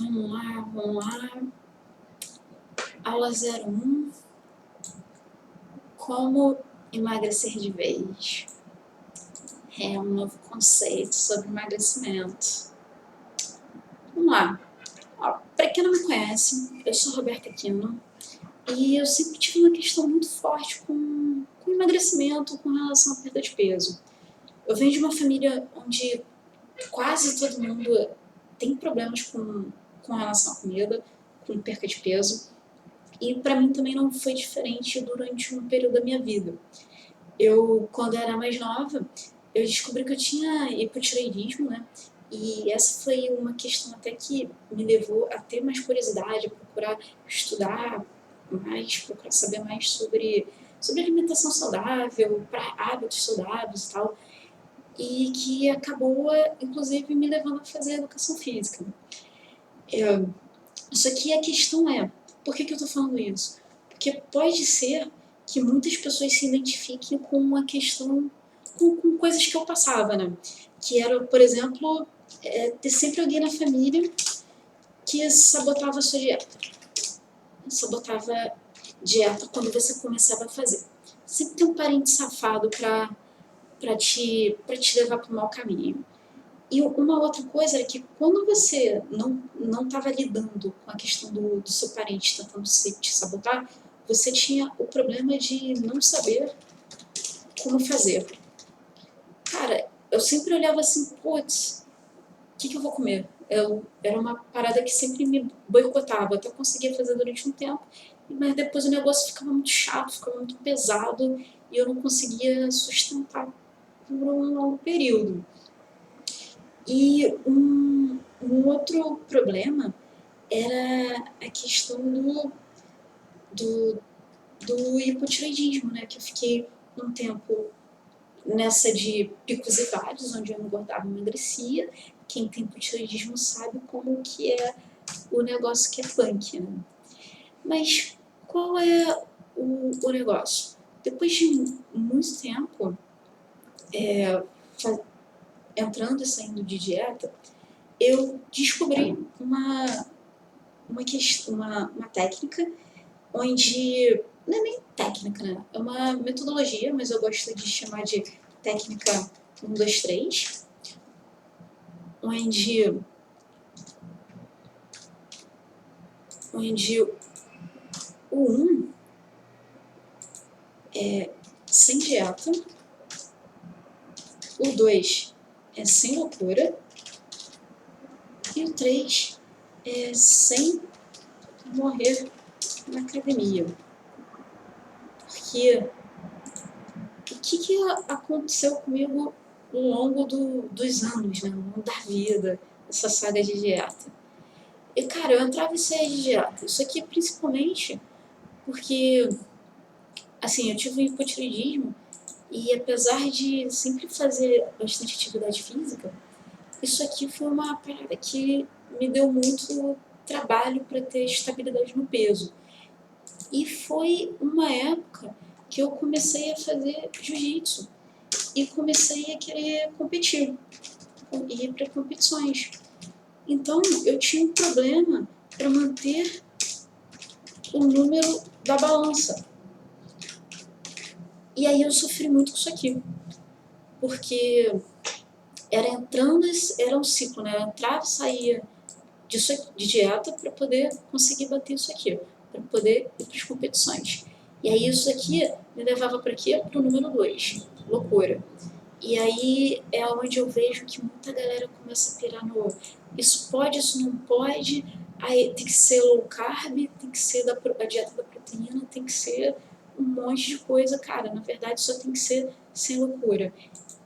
Vamos lá. Aula 01. Como emagrecer de vez. É um novo conceito sobre emagrecimento. Vamos lá. Para quem não me conhece, eu sou Roberta Aquino e eu sempre tive uma questão muito forte com emagrecimento com relação à perda de peso. Eu venho de uma família onde quase todo mundo tem problemas com relação à comida, com perca de peso. E para mim também não foi diferente durante um período da minha vida. Quando era mais nova, eu descobri que eu tinha hipotireoidismo, né? E essa foi uma questão até que me levou a ter mais curiosidade, a procurar estudar mais, procurar saber mais sobre alimentação saudável, para hábitos saudáveis e tal. E que acabou, inclusive, me levando a fazer educação física. Só que a questão é, por que eu estou falando isso? Porque pode ser que muitas pessoas se identifiquem com uma questão, com coisas que eu passava, né? Que era, por exemplo, ter sempre alguém na família que sabotava a sua dieta. Sabotava dieta quando você começava a fazer. Sempre tem um parente safado para te levar para o mau caminho. E uma outra coisa era que quando você não estava lidando com a questão do seu parente tentando te sabotar, você tinha o problema de não saber como fazer. Cara, eu sempre olhava assim, putz, o que eu vou comer? Era uma parada que sempre me boicotava. Eu até conseguia fazer durante um tempo, mas depois o negócio ficava muito chato, ficava muito pesado e eu não conseguia sustentar por um longo período. E um outro problema era a questão do hipotireoidismo, né? Que eu fiquei um tempo nessa de picos e vales, onde eu engordava e emagrecia. Quem tem hipotireoidismo sabe como que é o negócio que é punk, né? Mas qual é o negócio? Depois de muito tempo entrando e saindo de dieta, eu descobri uma técnica onde, não é nem técnica, né? É uma metodologia, mas eu gosto de chamar de técnica 1, 2, 3, onde o 1 é sem dieta, o 2 é sem loucura e o 3 é sem morrer na academia. Porque o que aconteceu comigo ao longo dos anos, né, ao longo da vida, essa saga de dieta? E, cara, eu entrava e saía de dieta. Isso aqui principalmente porque, assim, eu tive um hipotireoidismo e apesar de sempre fazer bastante atividade física, isso aqui foi uma parada que me deu muito trabalho para ter estabilidade no peso. E foi uma época que eu comecei a fazer jiu-jitsu e comecei a querer competir, ir para competições. Então, eu tinha um problema para manter o número da balança. E aí eu sofri muito com isso aqui, porque era um ciclo, né? Eu entrava e saía de dieta para poder conseguir bater isso aqui, para poder ir para as competições. E aí isso aqui me levava para quê? Para o número 2, loucura. E aí é onde eu vejo que muita galera começa a pirar no isso pode, isso não pode, aí tem que ser low carb, tem que ser a dieta da proteína, tem que ser um monte de coisa. Cara, na verdade só tem que ser sem loucura.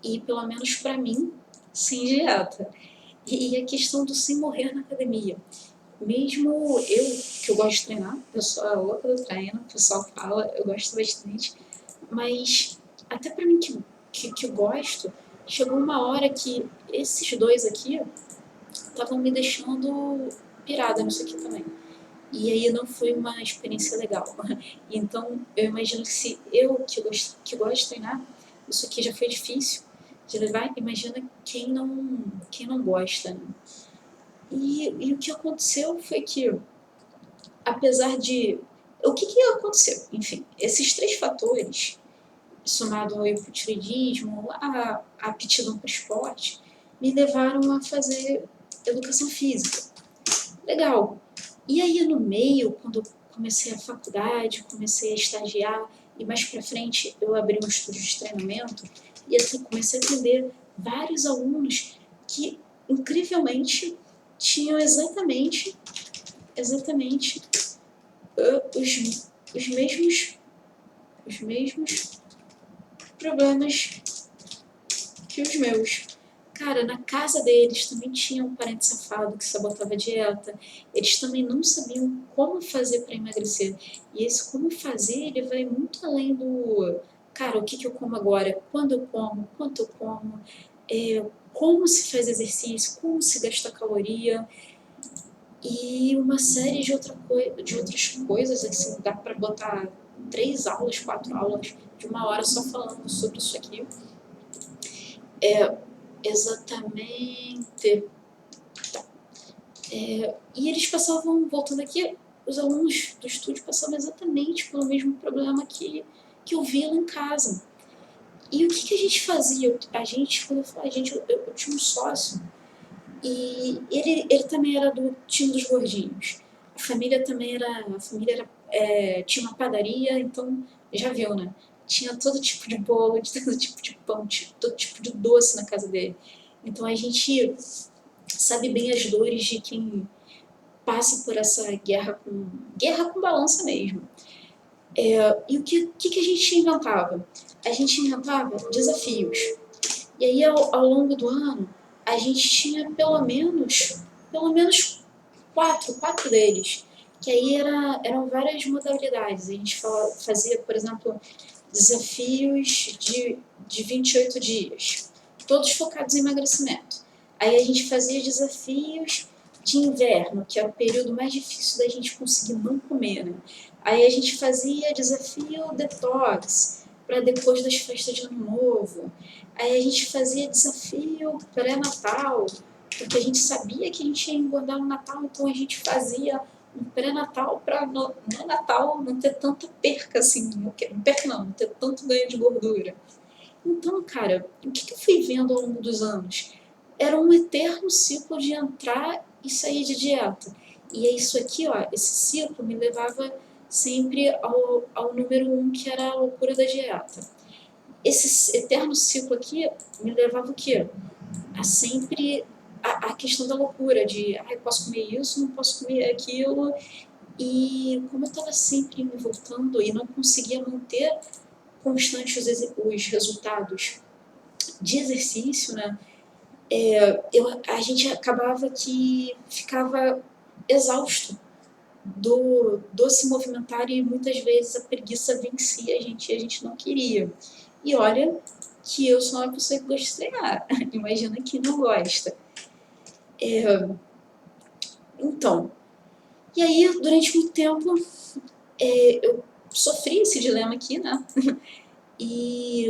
E pelo menos para mim, sem dieta. E a questão do sem morrer na academia. Mesmo eu, que eu gosto de treinar, eu sou a louca do treino, o pessoal fala, eu gosto bastante, mas até pra mim que eu gosto, chegou uma hora que esses dois aqui estavam me deixando pirada nisso aqui também. E aí não foi uma experiência legal. Então eu imagino que se eu, que gosto de treinar, isso aqui já foi difícil de levar, imagina quem não gosta, né? E o que aconteceu foi que, apesar de... O que aconteceu? Enfim, esses 3 fatores, somado ao hipotireoidismo, a aptidão para esporte, me levaram a fazer educação física. Legal. E aí, no meio, quando eu comecei a faculdade, comecei a estagiar, e mais pra frente eu abri um estúdio de treinamento, e assim, comecei a atender vários alunos que, incrivelmente, tinham exatamente os mesmos problemas que os meus. Cara, na casa deles também tinha um parente safado que sabotava a dieta. Eles também não sabiam como fazer para emagrecer. E esse como fazer, ele vai muito além do... Cara, o que eu como agora? Quando eu como? Quanto eu como? Como se faz exercício? Como se gasta caloria? E uma série de outras coisas, assim, dá para botar 3 aulas, 4 aulas de 1 hora só falando sobre isso aqui. Exatamente. E eles passavam, voltando aqui, os alunos do estúdio passavam exatamente pelo mesmo problema que eu via lá em casa. E o que a gente fazia? A gente, quando eu falo a gente, eu tinha um sócio, e ele também era do time dos gordinhos. A família também era, tinha uma padaria, então já viu, né? Tinha todo tipo de bolo, de todo tipo de pão, todo tipo de doce na casa dele. Então a gente sabe bem as dores de quem passa por essa guerra com balança mesmo. E o que a gente inventava? A gente inventava desafios. E aí, ao longo do ano, a gente tinha pelo menos quatro deles. Que aí eram várias modalidades. A gente fazia, por exemplo, desafios de 28 dias, todos focados em emagrecimento. Aí a gente fazia desafios de inverno, que é o período mais difícil da gente conseguir não comer, né? Aí a gente fazia desafio detox, para depois das festas de ano novo. Aí a gente fazia desafio pré-natal, porque a gente sabia que a gente ia engordar no Natal, então a gente fazia um pré-natal para no Natal não ter tanta perca assim, não ter tanto ganho de gordura. Então, cara, o que eu fui vendo ao longo dos anos? Era um eterno ciclo de entrar e sair de dieta. E é isso aqui, ó, esse ciclo me levava sempre ao número 1, que era a loucura da dieta. Esse eterno ciclo aqui me levava o quê? A sempre a questão da loucura, de posso comer isso, não posso comer aquilo. E como eu estava sempre me voltando e não conseguia manter constantes os resultados de exercício, né, a gente acabava que ficava exausto do se movimentar e muitas vezes a preguiça vencia a gente e a gente não queria. E olha que eu sou uma pessoa que gosta de treinar, imagina quem não gosta. Então, e aí durante muito tempo eu sofri esse dilema aqui, né? E,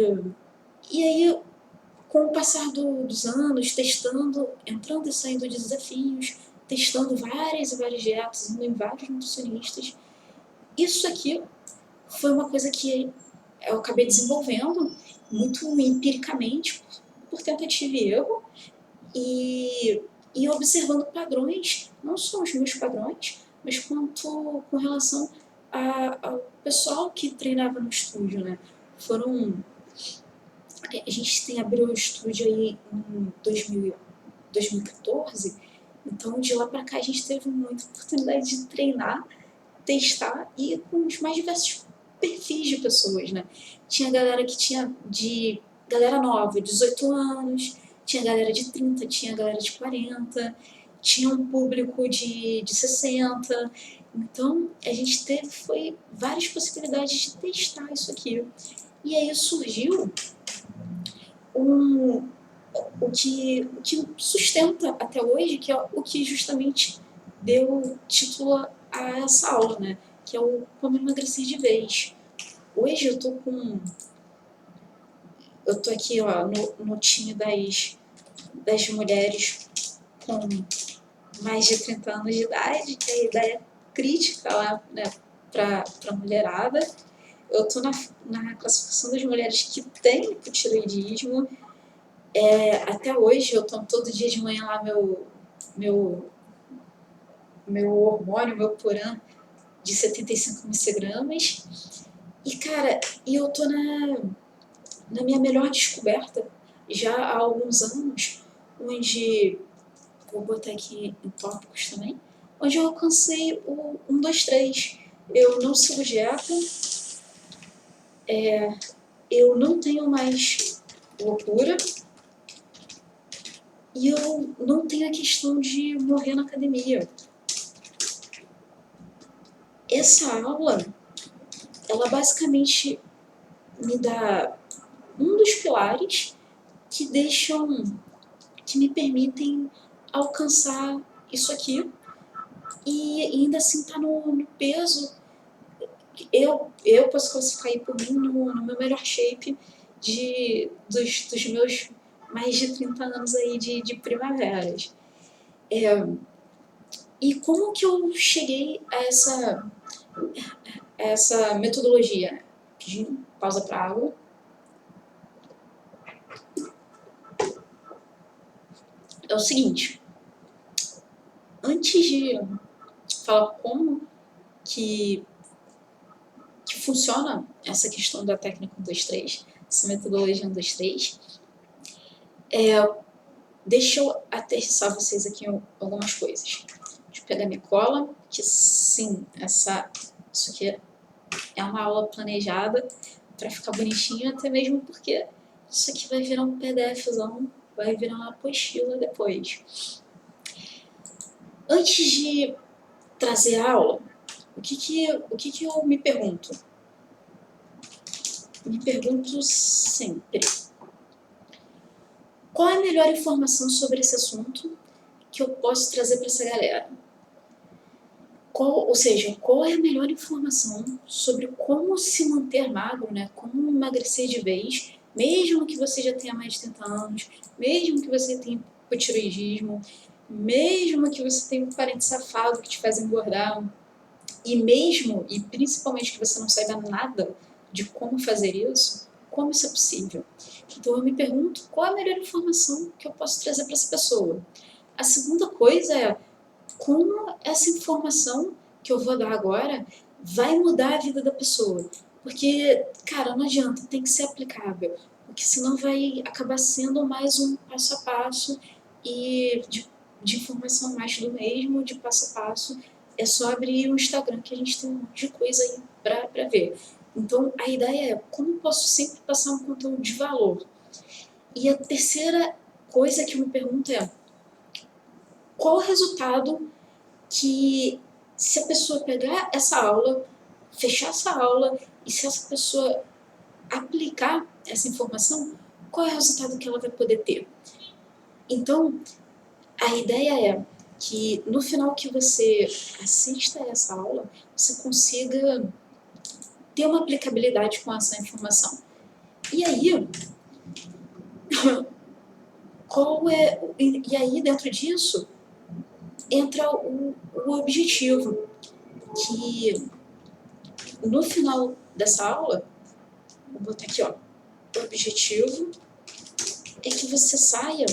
e aí, com o passar dos anos, testando, entrando e saindo de desafios, testando várias e várias dietas, indo em vários nutricionistas, isso aqui foi uma coisa que eu acabei desenvolvendo muito empiricamente, por tentativa e erro, e, e observando padrões, não só os meus padrões, mas quanto com relação ao pessoal que treinava no estúdio, né? A gente abriu o estúdio aí em 2014, então de lá para cá a gente teve muita oportunidade de treinar, testar e com os mais diversos perfis de pessoas, né? Tinha galera que galera nova, 18 anos, tinha galera de 30, tinha galera de 40, tinha um público de 60. Então a gente foi várias possibilidades de testar isso aqui. E aí surgiu um, o que sustenta até hoje, que é o que justamente deu título a essa aula, né? Que é o Como Emagrecer de Vez. Hoje eu tô aqui, ó, no time das mulheres com mais de 30 anos de idade, que é a ideia crítica lá, né, para a mulherada. Eu estou na classificação das mulheres que têm hipotireoidismo. Até hoje eu tomo todo dia de manhã lá meu, meu hormônio, meu Puran, de 75 microgramas. E, cara, eu tô na minha melhor descoberta já há alguns anos, onde, vou botar aqui em tópicos também, onde eu alcancei o 1, 2, 3. Eu não sigo dieta, eu não tenho mais loucura e eu não tenho a questão de morrer na academia. Essa aula, ela basicamente me dá um dos pilares que que me permitem alcançar isso aqui e ainda assim tá no peso. Eu posso classificar aí por mim no meu melhor shape dos meus mais de 30 anos aí de primaveras. E como que eu cheguei a essa metodologia? Pedindo pausa para água. É o seguinte, antes de falar como que funciona essa questão da técnica 1, 2, 3, essa metodologia 1, 2, 3, deixa eu aterrissar vocês aqui em algumas coisas. Deixa eu pegar minha cola, que sim, isso aqui é uma aula planejada para ficar bonitinho, até mesmo porque isso aqui vai virar um PDFzão, vai virar uma apostila depois. Antes de trazer a aula, o que eu me pergunto? Me pergunto sempre: qual é a melhor informação sobre esse assunto que eu posso trazer para essa galera? Ou seja, qual é a melhor informação sobre como se manter magro, né? Como emagrecer de vez, mesmo que você já tenha mais de 30 anos, mesmo que você tenha hipotireoidismo, mesmo que você tenha um parente safado que te faz engordar, e principalmente que você não saiba nada de como fazer isso, como isso é possível? Então eu me pergunto qual é a melhor informação que eu posso trazer para essa pessoa. A segunda coisa é como essa informação que eu vou dar agora vai mudar a vida da pessoa. Porque, cara, não adianta, tem que ser aplicável. Porque senão vai acabar sendo mais um passo a passo e de informação mais do mesmo, de passo a passo. É só abrir o Instagram que a gente tem um monte de coisa aí para ver. Então, a ideia é como posso sempre passar um conteúdo de valor. E a terceira coisa que eu me pergunto é qual o resultado que, se a pessoa pegar essa aula, fechar essa aula, e se essa pessoa aplicar essa informação, qual é o resultado que ela vai poder ter? Então, a ideia é que no final que você assista a essa aula, você consiga ter uma aplicabilidade com essa informação. E aí, e aí dentro disso, entra o objetivo, que no final dessa aula, vou botar aqui, ó, o objetivo é que você saia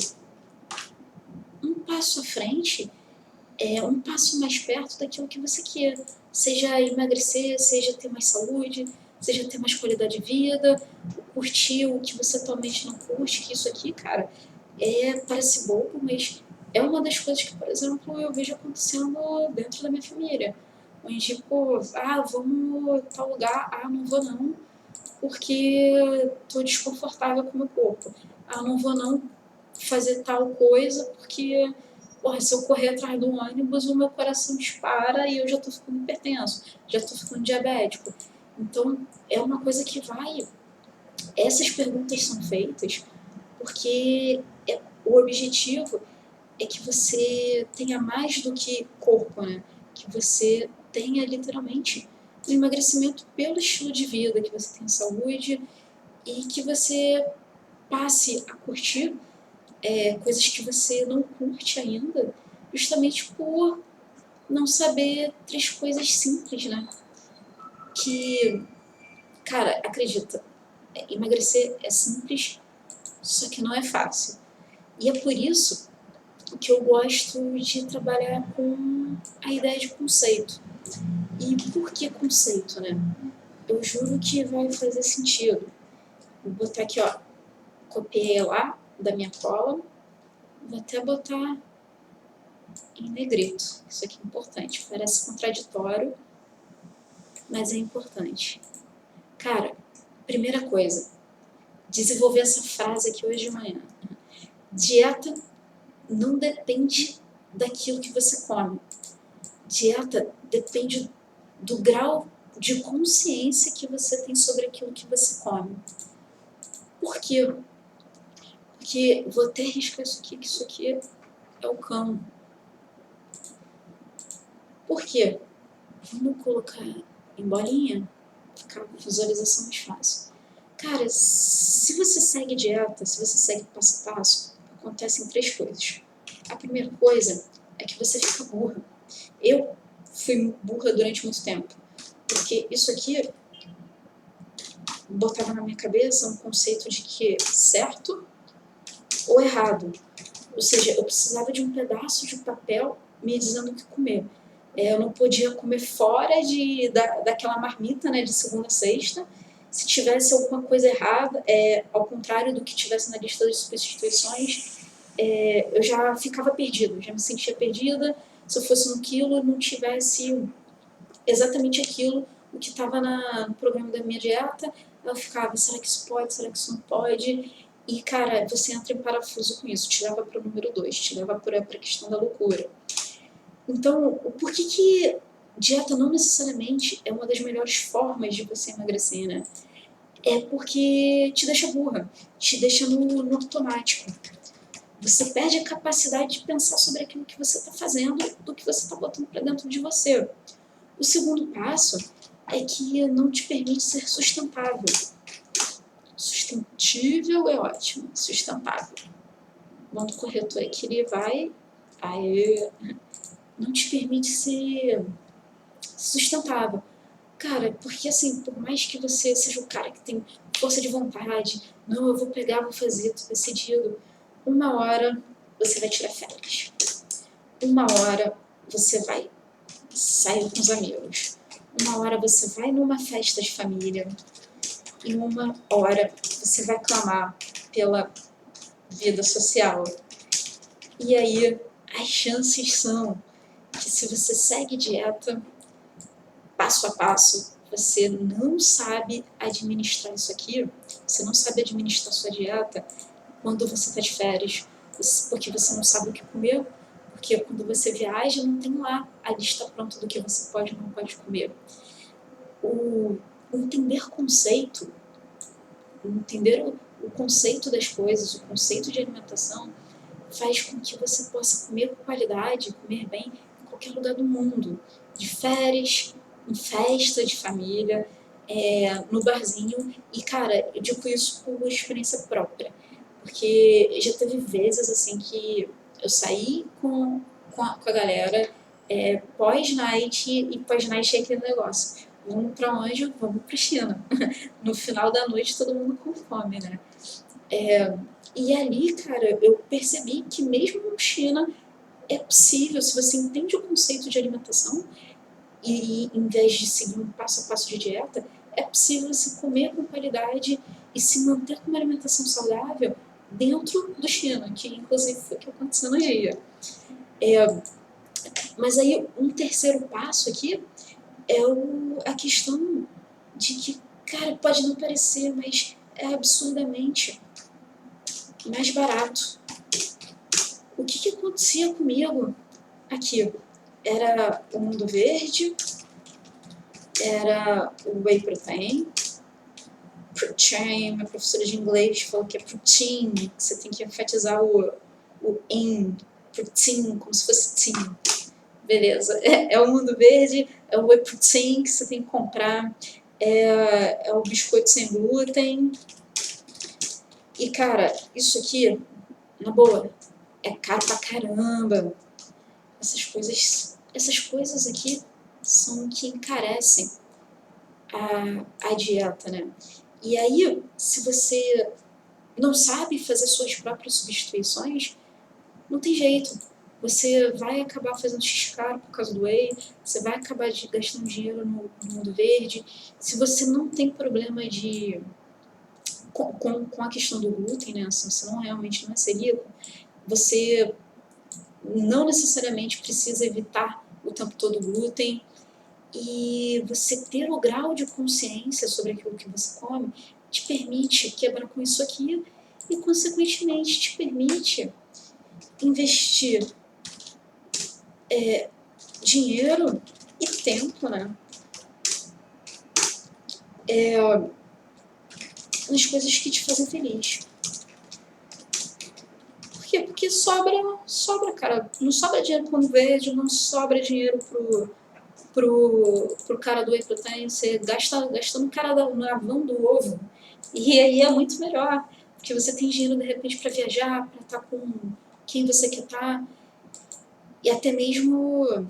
um passo à frente, um passo mais perto daquilo que você quer. Seja emagrecer, seja ter mais saúde, seja ter mais qualidade de vida, curtir o que você atualmente não curte, que isso aqui, cara, parece bobo, mas é uma das coisas que, por exemplo, eu vejo acontecendo dentro da minha família. Onde, tipo, vamos tal lugar, não vou não, porque tô desconfortável com o meu corpo. Não vou não fazer tal coisa, porque porra, se eu correr atrás do ônibus, o meu coração dispara e eu já tô ficando hipertenso, já tô ficando diabético. Então, é uma coisa que vai... Essas perguntas são feitas porque o objetivo é que você tenha mais do que corpo, né? Que você tenha literalmente um emagrecimento pelo estilo de vida, que você tenha saúde e que você passe a curtir coisas que você não curte ainda, justamente por não saber 3 coisas simples, né? Que, cara, acredita, emagrecer é simples, só que não é fácil. E é por isso que eu gosto de trabalhar com a ideia de conceito. E por que conceito, né? Eu juro que vai fazer sentido. Vou botar aqui, ó, copiei lá da minha cola, vou até botar em negrito. Isso aqui é importante. Parece contraditório, mas é importante. Cara, primeira coisa, desenvolver essa frase aqui hoje de manhã. Dieta não depende daquilo que você come. Dieta depende do grau de consciência que você tem sobre aquilo que você come. Por quê? Porque vou até riscar isso aqui, que isso aqui é o cão. Por quê? Vamos colocar em bolinha, ficar com visualização mais fácil. Cara, se você segue dieta, se você segue passo a passo, acontecem 3 coisas. A primeira coisa é que você fica burra. Eu fui burra durante muito tempo, porque isso aqui botava na minha cabeça um conceito de que certo ou errado. Ou seja, eu precisava de um pedaço de papel me dizendo o que comer. Eu não podia comer fora daquela marmita, né, de segunda a sexta. Se tivesse alguma coisa errada, ao contrário do que tivesse na lista das substituições, eu já ficava perdida, já me sentia perdida. Se eu fosse no quilo, não tivesse exatamente aquilo, o que estava no programa da minha dieta, eu ficava, será que isso pode, será que isso não pode? E, cara, você entra em parafuso com isso, te leva para o número 2, te leva para a questão da loucura. Então, por que dieta não necessariamente é uma das melhores formas de você emagrecer, né? É porque te deixa burra, te deixa no automático. Você perde a capacidade de pensar sobre aquilo que você está fazendo, do que você está botando para dentro de você. O segundo passo é que não te permite ser sustentável. Sustentível é ótimo, sustentável. Modo corretor é que ele vai, não te permite ser sustentável. Cara, porque assim, por mais que você seja o cara que tem força de vontade, não, eu vou pegar, vou fazer, tô decidido, uma hora você vai tirar férias. Uma hora você vai sair com os amigos. Uma hora você vai numa festa de família. E uma hora você vai clamar pela vida social. E aí as chances são que se você segue dieta passo a passo, você não sabe administrar isso aqui, você não sabe administrar sua dieta quando você está de férias, porque você não sabe o que comer, porque quando você viaja não tem lá a lista pronta do que você pode ou não pode comer. O entender conceito, entender o conceito das coisas, o conceito de alimentação, faz com que você possa comer com qualidade, comer bem em qualquer lugar do mundo, de férias, em festa de família, no barzinho. E, cara, eu digo isso por experiência própria, porque já teve vezes assim que eu saí com a galera pós-night, e pós-night é aquele negócio. Vamos pra onde? Vamos pra China. No final da noite todo mundo com fome, né? E ali, cara, eu percebi que mesmo na China é possível, se você entende o conceito de alimentação e em vez de seguir um passo a passo de dieta, é possível você comer com qualidade e se manter com uma alimentação saudável dentro do China, que inclusive foi o que aconteceu no dia. Mas aí um terceiro passo aqui é a questão de que, cara, pode não parecer, mas é absurdamente mais barato. O que acontecia comigo aqui? Era o Mundo Verde, era o Whey Protein, minha professora de inglês falou que é protein, que você tem que enfatizar o in, protein, como se fosse team. Beleza, é o Mundo Verde, é o Whey Protein que você tem que comprar, é o biscoito sem glúten. E cara, isso aqui, na boa, é caro pra caramba. essas coisas aqui são o que encarecem a dieta, né? E aí, se você não sabe fazer suas próprias substituições, não tem jeito. Você vai acabar fazendo x-caro por causa do whey, você vai acabar gastando dinheiro no mundo verde. Se você não tem problema com a questão do glúten, né? Se você realmente não é celíaco, você não necessariamente precisa evitar o tempo todo o glúten. E você ter o grau de consciência sobre aquilo que você come te permite quebrar com isso aqui e, consequentemente, te permite investir dinheiro e tempo, né? Nas coisas que te fazem feliz. Por quê? Porque sobra, cara. Não sobra dinheiro pro mundo verde, não sobra dinheiro pro cara do whey protein. Você gasta no cara na van do ovo. E aí é muito melhor. Porque você tem dinheiro, de repente, para viajar, para estar com quem você quer estar. E até mesmo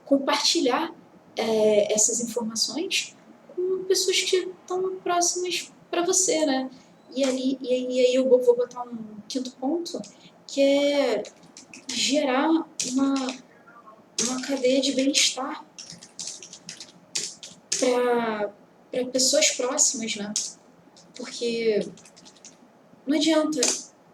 compartilhar essas informações com pessoas que estão próximas para você, né? E aí eu vou botar um quinto ponto, que é gerar uma cadeia de bem-estar para pessoas próximas, né? Porque não adianta,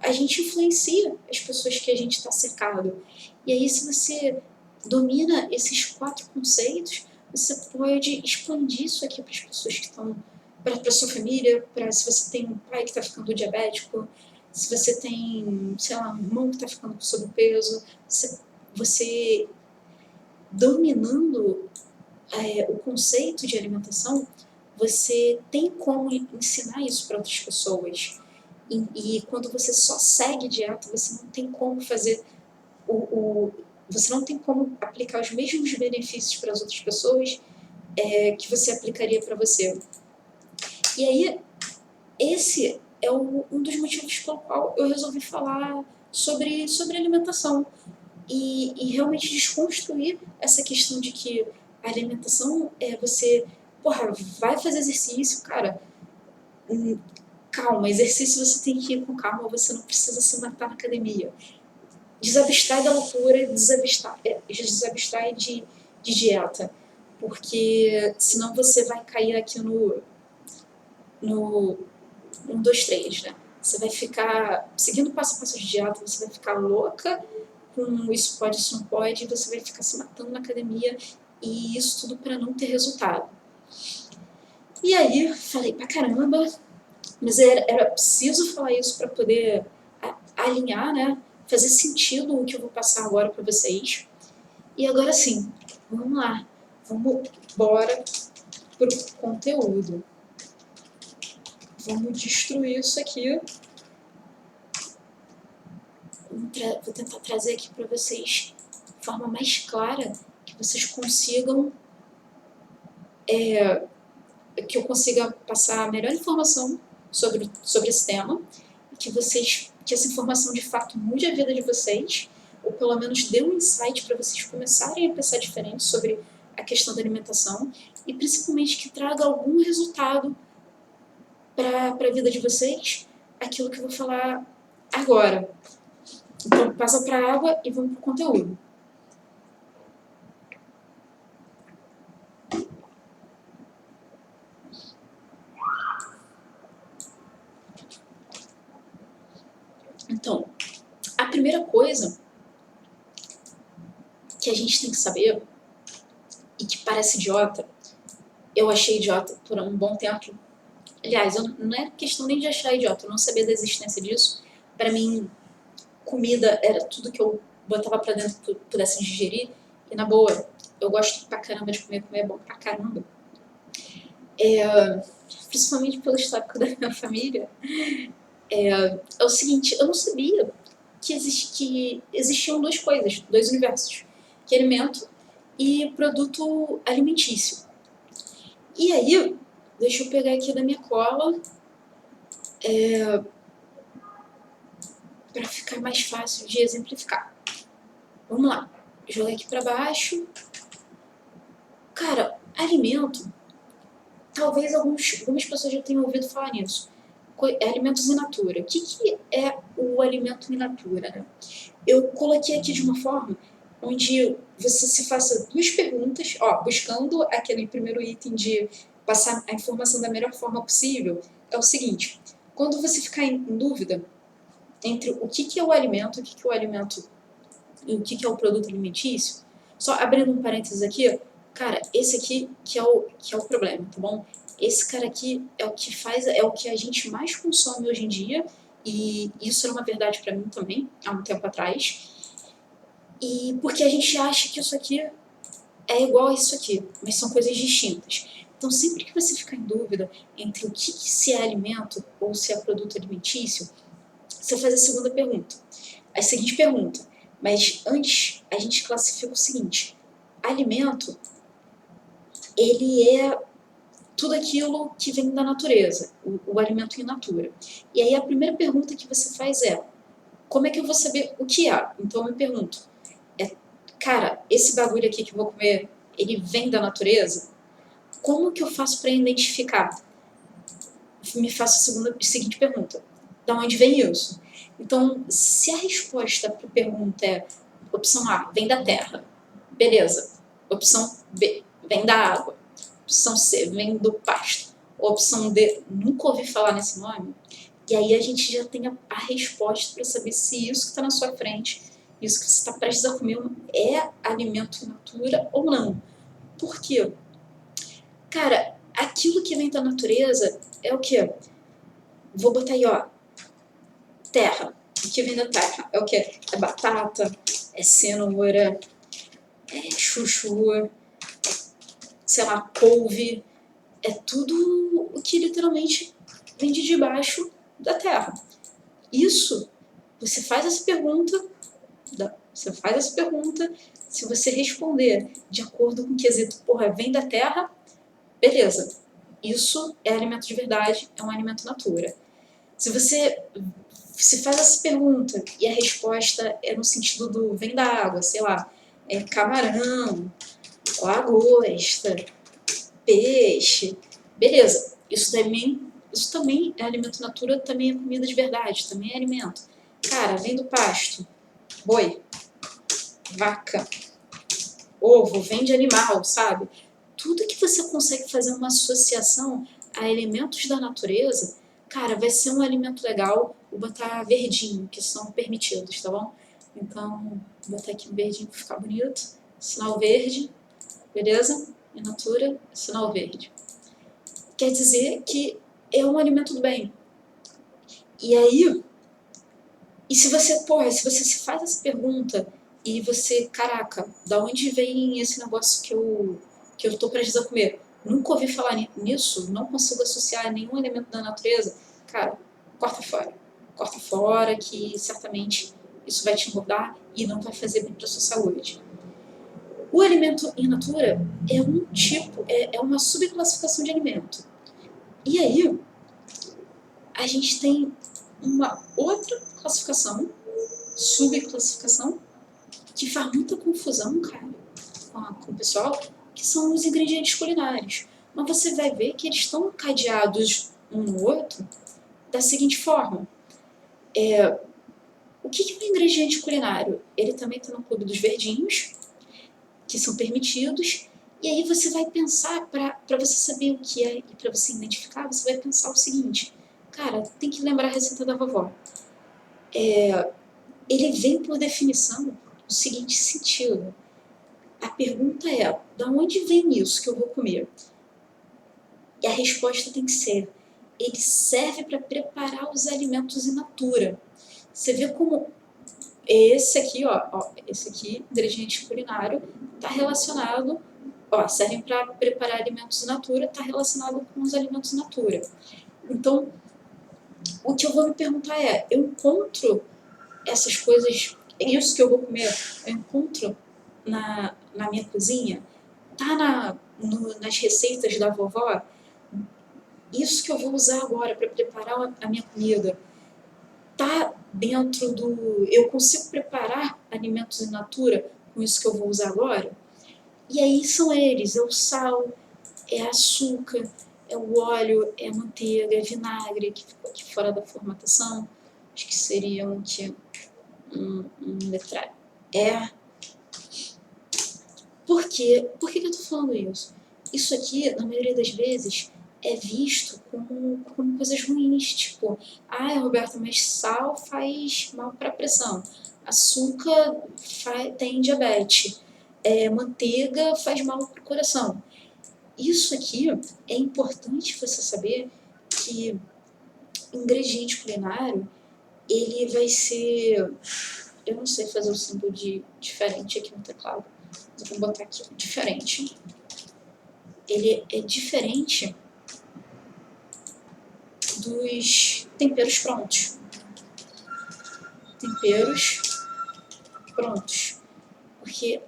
a gente influencia as pessoas que a gente está cercado. E aí, se você domina esses 4 conceitos, você pode expandir isso aqui para as pessoas que estão, para sua família, para se você tem um pai que está ficando diabético, se você tem, sei lá, um irmão que está ficando com sobrepeso, você dominando o conceito de alimentação, você tem como ensinar isso para outras pessoas. E quando você só segue dieta, você não tem como fazer você não tem como aplicar os mesmos benefícios para as outras pessoas que você aplicaria para você. E aí, esse é um dos motivos pelo qual eu resolvi falar sobre alimentação e realmente desconstruir essa questão de que a alimentação é você, vai fazer exercício, cara, calma, exercício você tem que ir com calma, você não precisa se matar na academia. Desabstrai da loucura, desabstrai de dieta, porque senão você vai cair aqui no 1, 2, 3, né? Você vai ficar, seguindo passo a passo de dieta, você vai ficar louca com isso pode, isso não pode, e você vai ficar se matando na academia, e isso tudo para não ter resultado. E aí, falei pra caramba, mas era preciso falar isso para poder alinhar, né? Fazer sentido o que eu vou passar agora para vocês. E agora sim, vamos lá. Vamos embora pro conteúdo. Vamos destruir isso aqui. Vou tentar trazer aqui para vocês de forma mais clara, que vocês consigam que eu consiga passar a melhor informação sobre esse tema, e que essa informação de fato mude a vida de vocês, ou pelo menos dê um insight para vocês começarem a pensar diferente sobre a questão da alimentação, e principalmente que traga algum resultado para a vida de vocês, aquilo que eu vou falar agora. Então, passa para a água e vamos para o conteúdo. Então, a primeira coisa que a gente tem que saber, e que parece idiota, eu achei idiota por um bom tempo. Aliás, não é questão nem de achar idiota, eu não sabia da existência disso. Para mim, comida era tudo que eu botava pra dentro que eu pudesse digerir. E na boa, eu gosto pra caramba de comer é bom pra caramba. Principalmente pelo histórico da minha família. É o seguinte, eu não sabia que existiam 2 coisas, 2 universos. Que é alimento e produto alimentício. E aí, deixa eu pegar aqui da minha cola para ficar mais fácil de exemplificar. Vamos lá. Joguei aqui para baixo. Cara, alimento, talvez algumas pessoas já tenham ouvido falar nisso. Alimentos in natura. O que é o alimento in natura, né? Eu coloquei aqui de uma forma onde você se faça duas perguntas, ó, buscando aquele primeiro item de passar a informação da melhor forma possível. É o seguinte: quando você ficar em dúvida entre o que é o alimento, o que é o alimento e o que é o produto alimentício, só abrindo um parênteses aqui, cara, esse aqui que é o problema, tá bom? Esse cara aqui é o que faz, é o que a gente mais consome hoje em dia, e isso era uma verdade para mim também, há um tempo atrás, e porque a gente acha que isso aqui é igual a isso aqui, mas são coisas distintas. Então, sempre que você ficar em dúvida entre o que se é alimento ou se é produto alimentício, você faz a segunda pergunta. A seguinte pergunta, mas antes a gente classifica o seguinte: alimento, ele é tudo aquilo que vem da natureza, o alimento in natura. E aí a primeira pergunta que você faz é: como é que eu vou saber o que é? Então eu me pergunto, cara, esse bagulho aqui que eu vou comer, ele vem da natureza? Como que eu faço para identificar? Me faço a seguinte pergunta: da onde vem isso? Então, se a resposta para a pergunta é opção A, vem da terra, beleza. Opção B, vem da água. Opção C, vem do pasto. Opção D, nunca ouvi falar nesse nome. E aí a gente já tem a resposta para saber se isso que está na sua frente, isso que você está prestes a comer, é alimento in natura ou não. Por quê? Cara, aquilo que vem da natureza é o quê? Vou botar aí, ó, terra. O que vem da terra é o quê? É batata, é cenoura, é chuchu, sei lá, couve. É tudo o que literalmente vem de debaixo da terra. Isso, você faz essa pergunta, se você responder de acordo com o quesito, porra, vem da terra, beleza. Isso é alimento de verdade, é um alimento natura. Se você se faz essa pergunta e a resposta é no sentido do vem da água, sei lá, é camarão, lagosta, peixe, beleza. Isso também é alimento natura, também é comida de verdade, também é alimento. Cara, vem do pasto, boi, vaca, ovo, vem de animal, sabe? Tudo que você consegue fazer uma associação a elementos da natureza, cara, vai ser um alimento legal. Vou botar verdinho, que são permitidos, tá bom? Então, vou botar aqui o verdinho para ficar bonito. Sinal verde, beleza? In natura, sinal verde. Quer dizer que é um alimento do bem. E aí, se você se faz essa pergunta e você, caraca, da onde vem esse negócio que eu tô prestes a comer? Nunca ouvi falar nisso, não consigo associar nenhum elemento da natureza. Cara, corta fora. Corta fora que certamente isso vai te engordar e não vai fazer bem para sua saúde. O alimento in natura é um tipo, é uma subclassificação de alimento. E aí, a gente tem uma outra classificação, subclassificação, que faz muita confusão, cara, com o pessoal, que são os ingredientes culinários. Mas você vai ver que eles estão cadeados um no outro da seguinte forma. O que é um ingrediente culinário? Ele também está no clube dos verdinhos, que são permitidos, e aí você vai pensar, para você saber o que é e para você identificar, você vai pensar o seguinte: cara, tem que lembrar a receita da vovó. Ele vem por definição no seguinte sentido. A pergunta é, da onde vem isso que eu vou comer? E a resposta tem que ser, ele serve para preparar os alimentos in natura. Você vê como esse aqui, esse aqui, ingrediente culinário, está relacionado, servem para preparar alimentos in natura, está relacionado com os alimentos in natura. Então, o que eu vou me perguntar é, eu encontro essas coisas, isso que eu vou comer, eu encontro na minha cozinha? Tá nas receitas da vovó? Isso que eu vou usar agora para preparar a minha comida, tá dentro do... Eu consigo preparar alimentos in natura com isso que eu vou usar agora? E aí são eles, é o sal, é açúcar, é o óleo, é a manteiga, é vinagre, que ficou aqui fora da formatação. Acho que seria um letra E. Por quê? Por que eu tô falando isso? Isso aqui, na maioria das vezes, é visto como coisas ruins, tipo, Roberta, mas sal faz mal para a pressão, açúcar tem diabetes, manteiga faz mal para o coração. Isso aqui é importante você saber que ingrediente culinário, ele vai ser... Eu não sei fazer o símbolo de diferente aqui no teclado, mas eu vou botar aqui, diferente. Ele é diferente dos temperos prontos. Temperos prontos. Porque,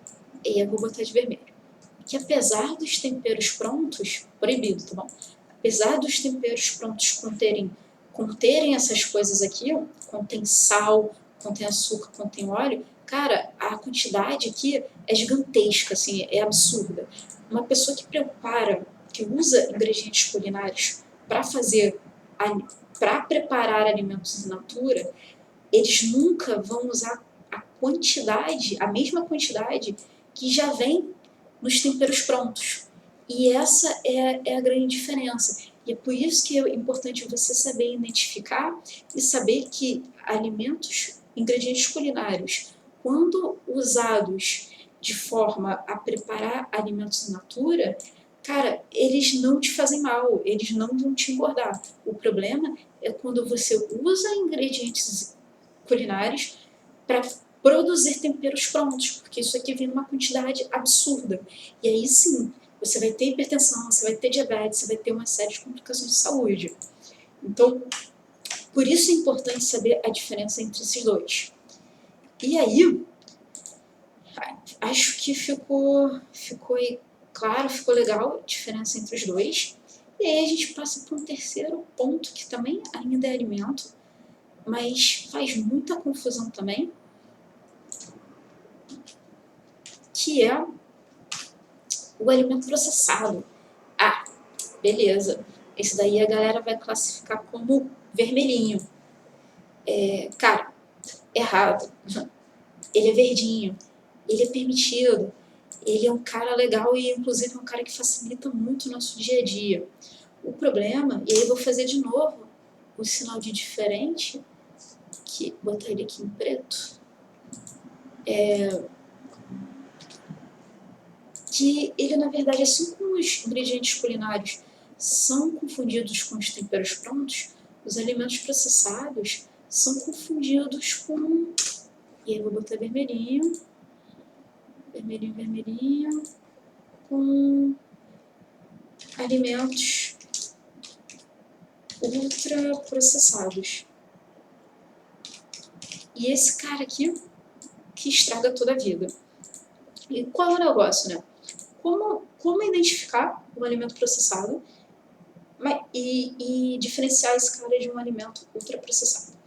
eu vou botar de vermelho. Que apesar dos temperos prontos, proibido, tá bom? Apesar dos temperos prontos conterem essas coisas aqui, ó, contém sal, contém açúcar, contém óleo, cara, a quantidade aqui é gigantesca, assim, é absurda. Uma pessoa que usa ingredientes culinários para preparar alimentos in natura, eles nunca vão usar a mesma quantidade que já vem nos temperos prontos. E essa é a grande diferença. E é por isso que é importante você saber identificar e saber que ingredientes culinários, quando usados de forma a preparar alimentos in natura, cara, eles não te fazem mal, eles não vão te engordar. O problema é quando você usa ingredientes culinários para produzir temperos prontos, porque isso aqui vem numa quantidade absurda. E aí sim, você vai ter hipertensão, você vai ter diabetes, você vai ter uma série de complicações de saúde. Então, por isso é importante saber a diferença entre esses dois. E aí, acho que ficou claro, ficou legal a diferença entre os dois. E aí a gente passa para um terceiro ponto, que também ainda é alimento, mas faz muita confusão também, que é o alimento processado. Beleza. Esse daí a galera vai classificar como vermelhinho. Cara, errado. Ele é verdinho. Ele é permitido. Ele é um cara legal e, inclusive, é um cara que facilita muito o nosso dia a dia. O problema, e aí eu vou fazer de novo o sinal de diferente, que botar ele aqui em preto, que ele, na verdade, assim como os ingredientes culinários são confundidos com os temperos prontos, os alimentos processados são confundidos com... E aí eu vou botar vermelhinho, vermelhinho, vermelhinho, com alimentos ultraprocessados. E esse cara aqui que estraga toda a vida. E qual é o negócio, né? Como identificar um alimento processado e diferenciar esse cara de um alimento ultraprocessado?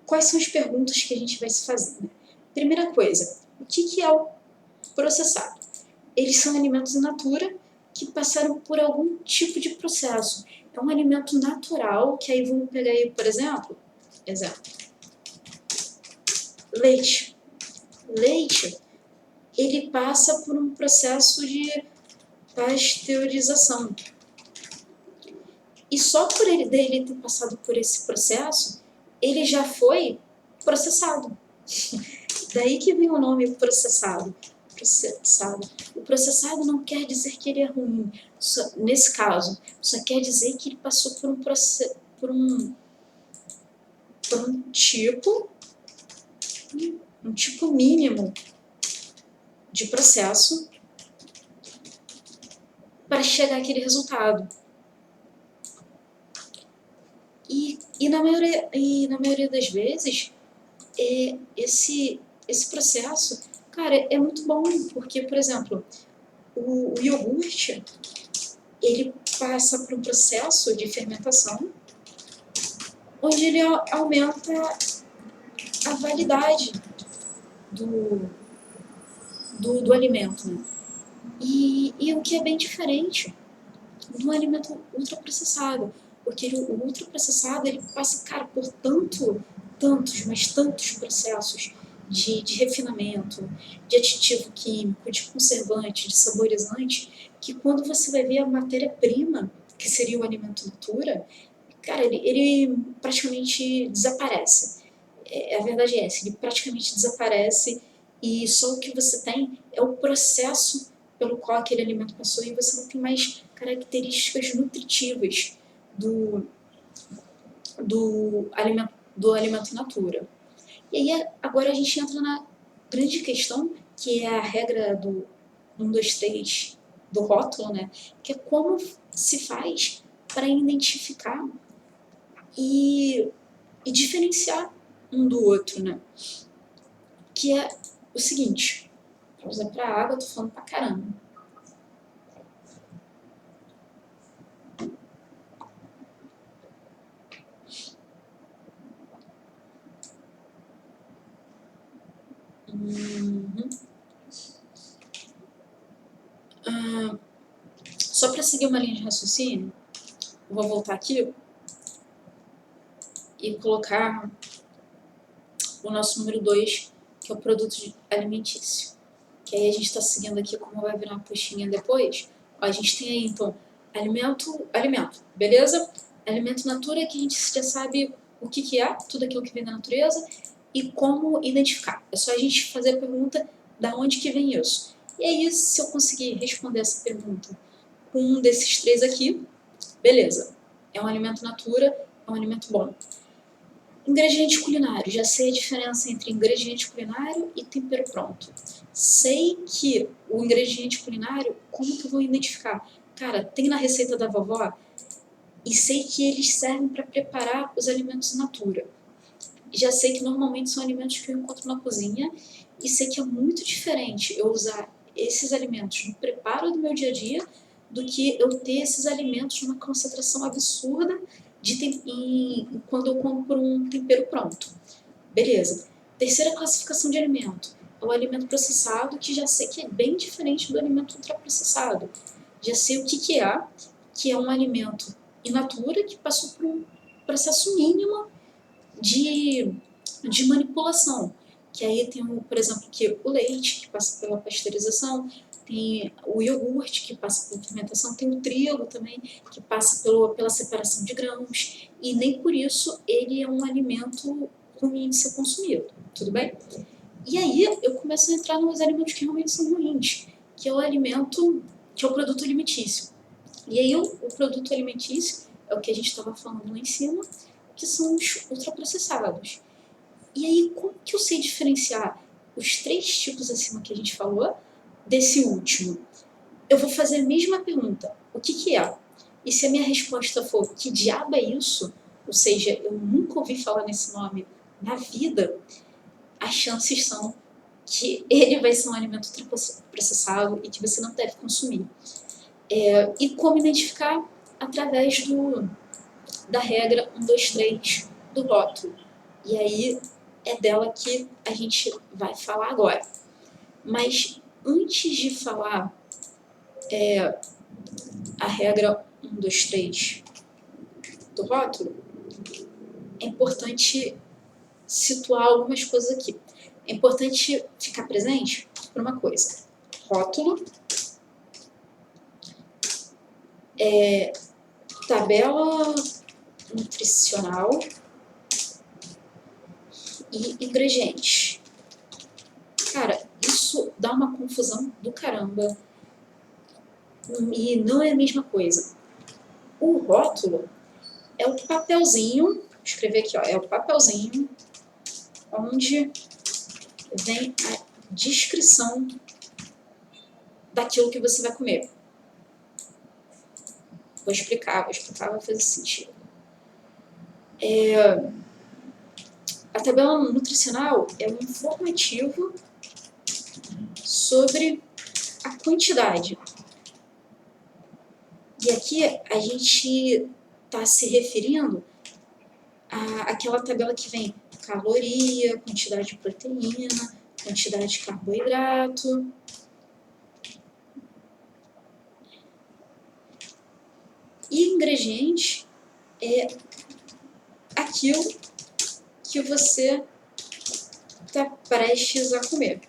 Quais são as perguntas que a gente vai se fazer? Né? Primeira coisa, o que é o processado? Eles são alimentos in natura que passaram por algum tipo de processo. É um alimento natural, que aí vamos pegar aí, por exemplo, leite. Leite, ele passa por um processo de pasteurização. E só por dele ter passado por esse processo, ele já foi processado. Daí que vem o nome processado. O processado não quer dizer que ele é ruim. Nesse caso, só quer dizer que ele passou por um tipo mínimo de processo para chegar àquele resultado. E na maioria das vezes, esse processo, cara, é muito bom, porque, por exemplo, o iogurte, ele passa por um processo de fermentação, onde ele aumenta a validade do alimento, né? E o que é bem diferente do alimento ultraprocessado, porque o ultraprocessado ele passa, cara, por tantos processos de refinamento, de aditivo químico, de conservante, de saborizante, que quando você vai ver a matéria-prima, que seria o alimento natura, cara, ele praticamente desaparece. A verdade é essa, ele praticamente desaparece e só o que você tem é o processo pelo qual aquele alimento passou e você não tem mais características nutritivas do, do alimento in natura. E aí agora a gente entra na grande questão, que é a regra do 1, 2, 3 do rótulo, né? Que é como se faz para identificar e diferenciar um do outro, né? Que é o seguinte, pausa pra água, tô falando pra caramba. Só para seguir uma linha de raciocínio, vou voltar aqui e colocar o nosso número 2, que é o produto alimentício. Que aí a gente está seguindo aqui como vai virar uma postinha depois. Ó, a gente tem aí, então, alimento, beleza? Alimento natura, que a gente já sabe o que é, tudo aquilo que vem da natureza, e como identificar. É só a gente fazer a pergunta da onde que vem isso. E aí, se eu conseguir responder essa pergunta com um desses três aqui, beleza. É um alimento natura, é um alimento bom. Ingrediente culinário. Já sei a diferença entre ingrediente culinário e tempero pronto. Sei que o ingrediente culinário, como que eu vou identificar? Cara, tem na receita da vovó e sei que eles servem para preparar os alimentos in natura. Já sei que normalmente são alimentos que eu encontro na cozinha e sei que é muito diferente eu usar esses alimentos no preparo do meu dia a dia do que eu ter esses alimentos numa concentração absurda quando eu compro um tempero pronto. Beleza. Terceira classificação de alimento é o alimento processado, que já sei que é bem diferente do alimento ultraprocessado. Já sei o que é um alimento in natura que passou por um processo mínimo de manipulação. Que aí tem, por exemplo, que o leite, que passa pela pasteurização, tem o iogurte, que passa pela fermentação, tem o trigo também, que passa pela separação de grãos, e nem por isso ele é um alimento ruim de ser consumido, tudo bem? E aí eu começo a entrar nos alimentos que realmente são ruins, que é o produto alimentício. E aí o produto alimentício é o que a gente estava falando lá em cima, que são os ultraprocessados. E aí, como que eu sei diferenciar os três tipos acima que a gente falou desse último? Eu vou fazer a mesma pergunta: o que é? E se a minha resposta for que diabo é isso, ou seja, eu nunca ouvi falar nesse nome na vida, as chances são que ele vai ser um alimento ultraprocessado e que você não deve consumir. E como identificar? Através da regra 1, 2, 3 do rótulo. E aí é dela que a gente vai falar agora. Mas antes de falar a regra 1, 2, 3 do rótulo, é importante situar algumas coisas aqui. É importante ficar presente por uma coisa. Rótulo, tabela nutricional e ingredientes. Cara, isso dá uma confusão do caramba e não é a mesma coisa. O rótulo é o papelzinho, vou escrever aqui, ó, é o papelzinho onde vem a descrição daquilo que você vai comer. Vou explicar, vai fazer sentido. A tabela nutricional é um informativo sobre a quantidade. E aqui a gente está se referindo àquela tabela que vem caloria, quantidade de proteína, quantidade de carboidrato. E ingrediente é aquilo que você está prestes a comer.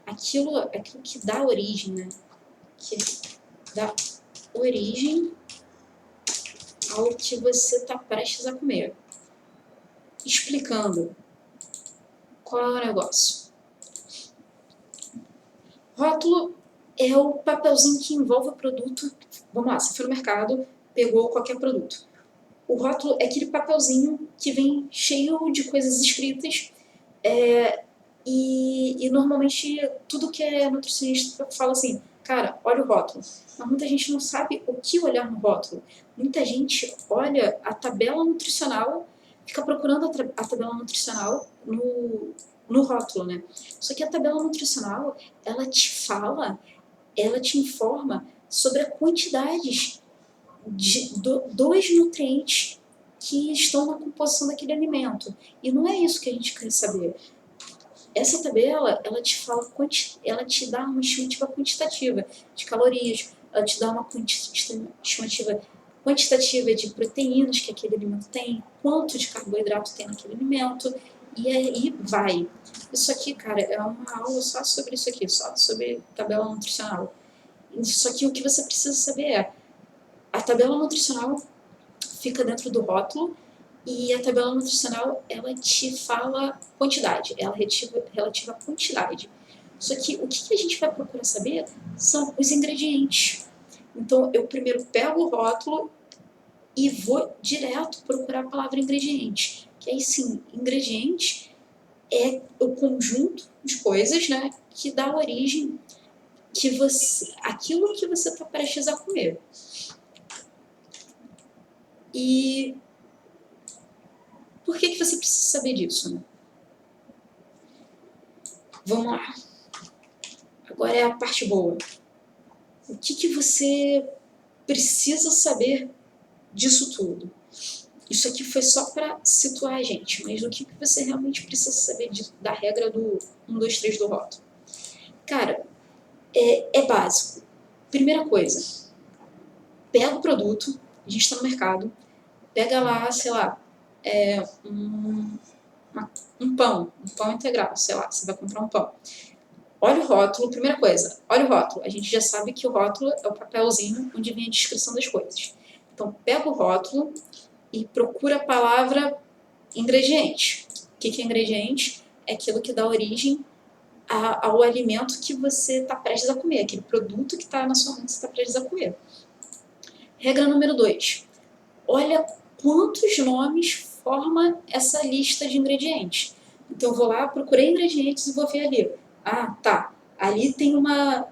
Aquilo que dá origem, né? Que dá origem ao que você está prestes a comer. Explicando qual é o negócio. Rótulo é o papelzinho que envolve o produto. Vamos lá, você foi no mercado, pegou qualquer produto. O rótulo é aquele papelzinho que vem cheio de coisas escritas, e normalmente tudo que é nutricionista fala assim, cara, olha o rótulo. Mas muita gente não sabe o que olhar no rótulo. Muita gente olha a tabela nutricional, fica procurando a tabela nutricional no rótulo, né? Só que a tabela nutricional, ela te informa sobre a quantidades dos nutrientes que estão na composição daquele alimento. E não é isso que a gente quer saber. Essa tabela, ela te dá uma estimativa quantitativa de calorias, ela te dá uma estimativa quantitativa de proteínas que aquele alimento tem, quanto de carboidrato tem naquele alimento, e aí vai. Isso aqui, cara, é uma aula só sobre isso aqui, só sobre tabela nutricional. Só que o que você precisa saber é, a tabela nutricional fica dentro do rótulo, e a tabela nutricional, ela te fala quantidade, ela relativa à quantidade. Só que o que a gente vai procurar saber são os ingredientes. Então, eu primeiro pego o rótulo e vou direto procurar a palavra ingrediente. Que aí sim, ingrediente é o conjunto de coisas, né, que dá origem aquilo que você está prestes a comer. E por que você precisa saber disso, né? Vamos lá. Agora é a parte boa. O que você precisa saber disso tudo? Isso aqui foi só para situar a gente, mas o que você realmente precisa saber da regra do 1, 2, 3 do rótulo? Cara, é básico. Primeira coisa, pega o produto, a gente está no mercado, pega lá, sei lá, um pão integral, sei lá, você vai comprar um pão. Olha o rótulo, primeira coisa, olha o rótulo. A gente já sabe que o rótulo é o papelzinho onde vem a descrição das coisas. Então, pega o rótulo e procura a palavra ingrediente. O que é ingrediente? É aquilo que dá origem ao alimento que você está prestes a comer, aquele produto que está na sua mão que você está prestes a comer. Regra número 2. Olha quantos nomes forma essa lista de ingredientes. Então, eu vou lá, procurei ingredientes e vou ver ali. Ah, tá. Ali tem uma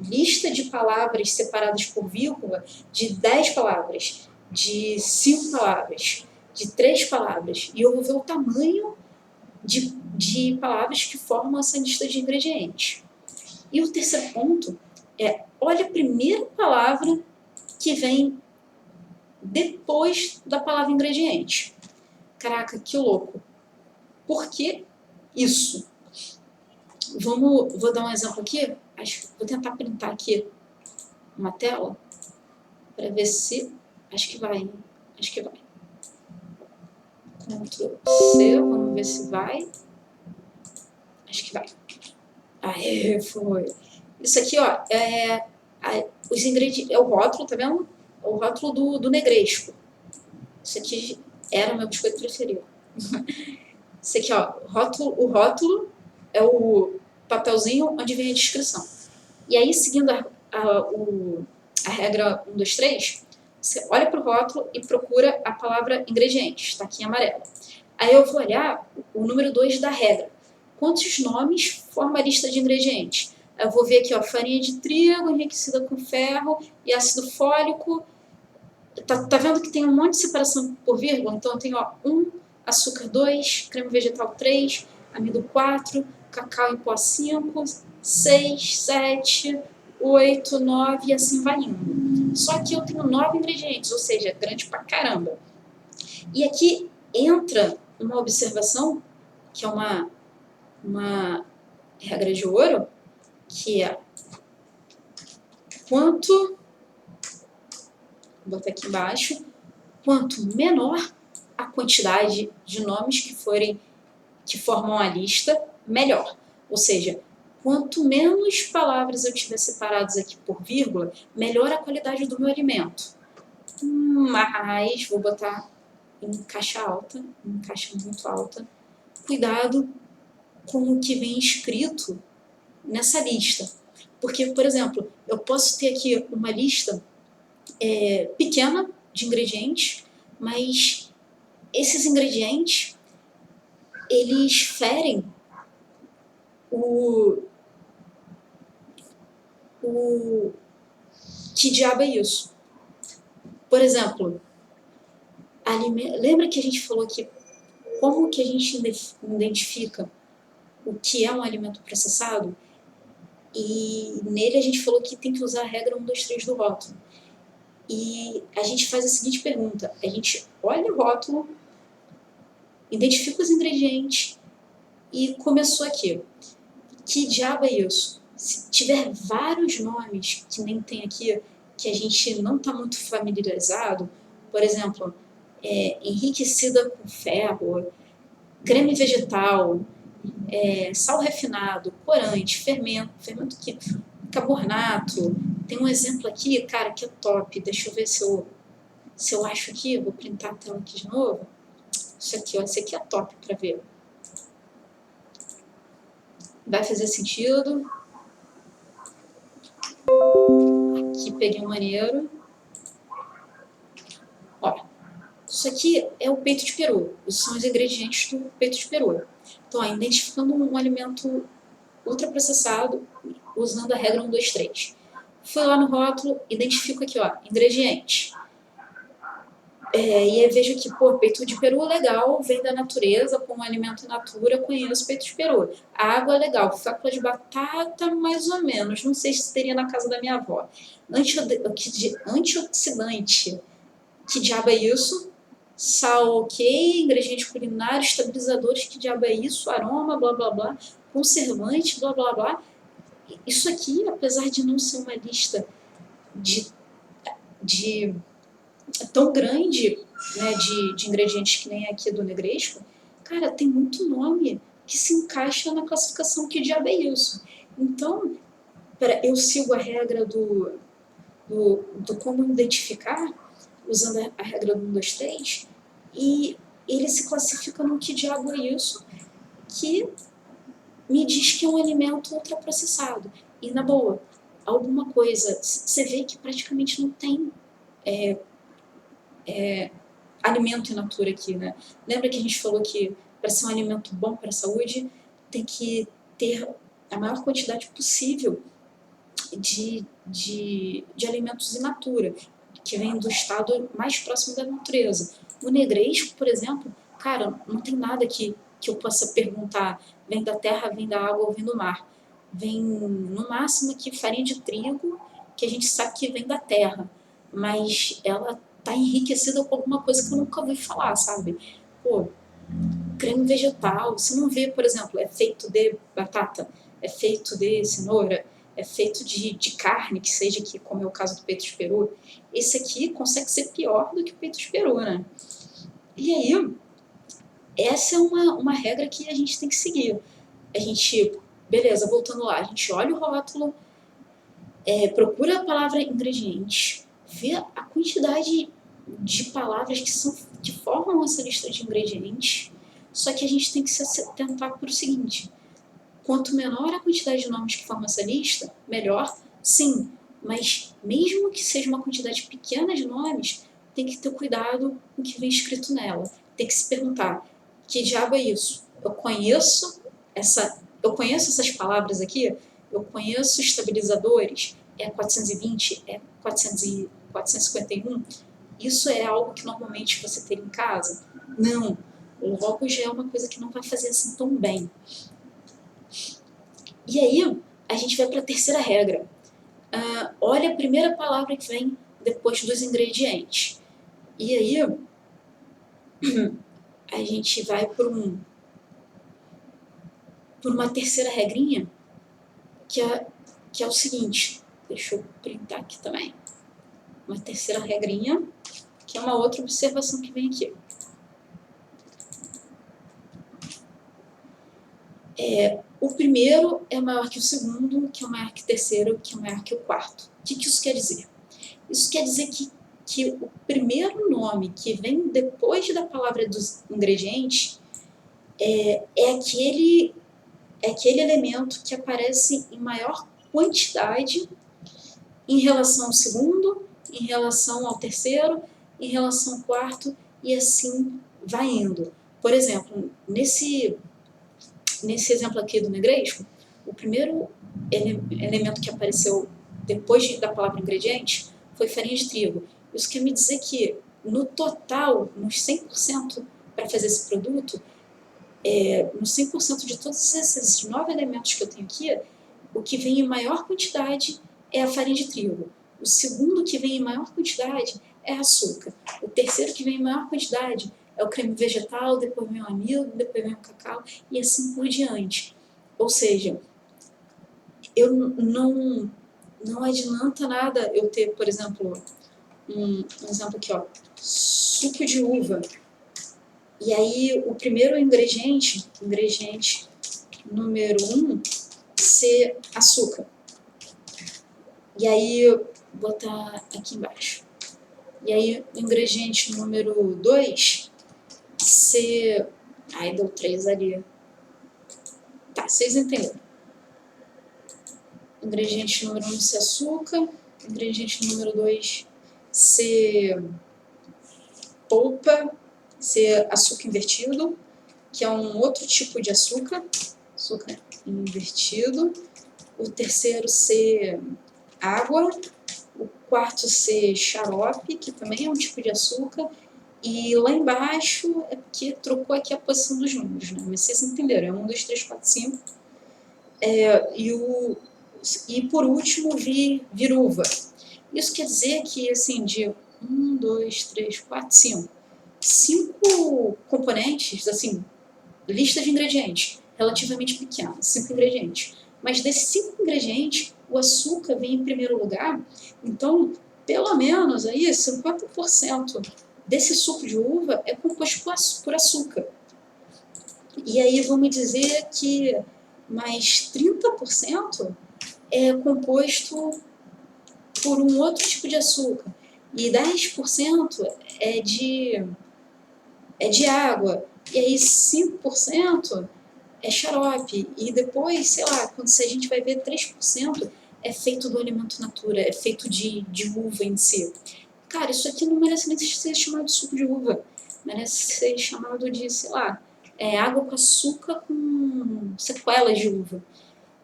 lista de palavras separadas por vírgula de 10 palavras, de 5 palavras, de 3 palavras. E eu vou ver o tamanho de palavras que formam essa lista de ingredientes. E o terceiro ponto é, olha a primeira palavra que vem depois da palavra ingrediente. Caraca, que louco. Por que isso? Vou dar um exemplo aqui. Vou tentar printar aqui uma tela para ver se... Acho que vai, hein? Acho que vai. Ctrl C, vamos ver se vai. Acho que vai. Aê, foi. Isso aqui, ó, os ingredientes, é o rótulo, tá vendo? É o rótulo do Negresco. Isso aqui era o meu biscoito preferido. Isso aqui, ó, o rótulo é o papelzinho onde vem a descrição. E aí, seguindo a regra 1, 2, 3, você olha para o rótulo e procura a palavra ingredientes, está aqui em amarelo. Aí eu vou olhar o número 2 da regra. Quantos nomes forma a lista de ingredientes? Eu vou ver aqui, ó, farinha de trigo enriquecida com ferro e ácido fólico. Tá vendo que tem um monte de separação por vírgula? Então eu tenho, ó, 1, açúcar 2, creme vegetal 3, amido 4, cacau em pó 5, 6, 7, 8, 9 e assim vai indo. Só que eu tenho 9 ingredientes, ou seja, grande pra caramba. E aqui entra uma observação, que é uma regra de ouro, que é quanto, vou botar aqui embaixo, quanto menor a quantidade de nomes que formam a lista, melhor. Ou seja, quanto menos palavras eu tiver separadas aqui por vírgula, melhor a qualidade do meu alimento. Mas, vou botar em caixa alta, em caixa muito alta, cuidado com o que vem escrito nessa lista. Porque, por exemplo, eu posso ter aqui uma lista pequena de ingredientes, mas esses ingredientes, eles ferem o que diabo é isso? Por exemplo, lembra que a gente falou que como que a gente identifica o que é um alimento processado? E nele a gente falou que tem que usar a regra 1, 2, 3 do rótulo. E a gente faz a seguinte pergunta: a gente olha o rótulo, identifica os ingredientes e começou aqui. Que diabo é isso? Se tiver vários nomes que nem tem aqui, que a gente não está muito familiarizado, por exemplo, enriquecida com ferro, creme vegetal, sal refinado, corante, fermento químico, carbonato. Tem um exemplo aqui, cara, que é top. Deixa eu ver se eu acho aqui, vou printar a tela aqui de novo. Isso aqui, ó, esse aqui é top para ver. Vai fazer sentido. Aqui peguei um maneiro. Ó, isso aqui é o peito de peru. Esses são os ingredientes do peito de peru. Então, ó, identificando um alimento ultraprocessado, usando a regra 1, 2, 3. Fui lá no rótulo, identifico aqui, ó, ingredientes. E aí vejo que, peito de peru legal, vem da natureza, como alimento in natura, conheço peito de peru. Água legal, fécula de batata, mais ou menos, não sei se teria na casa da minha avó. Antioxidante, que diabo é isso? Sal, ok, ingredientes culinários, estabilizadores, que diabo é isso? Aroma, blá blá blá, conservante, blá blá blá. Isso aqui, apesar de não ser uma lista de tão grande, né, de ingredientes que nem aqui do Negresco, cara, tem muito nome que se encaixa na classificação que diabo é isso. Então, eu sigo a regra do como identificar, usando a regra do 1, 2, 3, e ele se classifica no que diabo é isso, que me diz que é um alimento ultraprocessado. E, na boa, alguma coisa, você vê que praticamente não tem alimento in natura aqui, né? Lembra que a gente falou que para ser um alimento bom para a saúde, tem que ter a maior quantidade possível de alimentos in natura, que vêm do estado mais próximo da natureza. O negresco, por exemplo, cara, não tem nada que eu possa perguntar, vem da terra, vem da água ou vem do mar. Vem, no máximo, aqui farinha de trigo, que a gente sabe que vem da terra, mas ela tá enriquecida com alguma coisa que eu nunca ouvi falar, sabe? Pô, creme vegetal, você não vê, por exemplo, é feito de batata, é feito de cenoura, é feito de carne, que seja que, como é o caso do peito de peru. Esse aqui consegue ser pior do que o peito de peru, né? E aí, essa é uma regra que a gente tem que seguir. A gente, beleza, voltando lá, a gente olha o rótulo, procura a palavra ingredientes, vê a quantidade de palavras que formam essa lista de ingredientes, só que a gente tem que se atentar para o seguinte: quanto menor a quantidade de nomes que formam essa lista, melhor, sim, mas mesmo que seja uma quantidade pequena de nomes, tem que ter cuidado com o que vem escrito nela. Tem que se perguntar: que diabo é isso? Eu conheço essas palavras aqui? Eu conheço estabilizadores? É 420? É 451? Isso é algo que normalmente você teria em casa? Não. Logo já é uma coisa que não vai fazer assim tão bem. E aí, a gente vai para a terceira regra. Olha a primeira palavra que vem depois dos ingredientes. E aí, a gente vai por uma terceira regrinha, que é o seguinte, deixa eu printar aqui também, uma terceira regrinha, que é uma outra observação que vem aqui. O primeiro é maior que o segundo, que é maior que o terceiro, que é maior que o quarto. O que isso quer dizer? Isso quer dizer que o primeiro nome que vem depois da palavra dos ingredientes é aquele elemento que aparece em maior quantidade em relação ao segundo, em relação ao terceiro, em relação ao quarto, e assim vai indo. Por exemplo, nesse exemplo aqui do negresco, o primeiro elemento que apareceu depois da palavra ingrediente foi farinha de trigo. Isso quer me dizer que, no total, nos 100% para fazer esse produto, nos 100% de todos esses 9 elementos que eu tenho aqui, o que vem em maior quantidade é a farinha de trigo. O segundo que vem em maior quantidade é açúcar. O terceiro que vem em maior quantidade é o creme vegetal, depois vem o amido, depois vem o cacau e assim por diante. Ou seja, eu não adianta nada eu ter, por exemplo, um exemplo aqui, ó, suco de uva. E aí o primeiro ingrediente número 1, ser açúcar. E aí botar aqui embaixo. E aí o ingrediente número 2 ser... Ai, deu 3 ali. Tá, vocês entenderam. Ingrediente número 1 ser açúcar. Ingrediente número 2 ser polpa, ser açúcar invertido, que é um outro tipo de açúcar invertido. O terceiro ser água. O quarto ser xarope, que também é um tipo de açúcar. E lá embaixo é porque trocou aqui a posição dos números, né? Mas vocês entenderam, é 1, 2, 3, 4, 5. E por último, vir uva. Isso quer dizer que, assim, de 1, 2, 3, 4, 5. 5 componentes, assim, lista de ingredientes, relativamente pequena, 5 ingredientes. Mas desses 5 ingredientes, o açúcar vem em primeiro lugar. Então, pelo menos aí, 50% desse suco de uva é composto por açúcar. E aí vamos dizer que mais 30% é composto por um outro tipo de açúcar. E 10% é de água. E aí 5% é xarope. E depois, sei lá, se a gente vai ver 3% é feito do alimento natura, é feito de uva em si. Cara, isso aqui não merece nem ser chamado de suco de uva. Merece ser chamado de, sei lá, água com açúcar com sequelas de uva.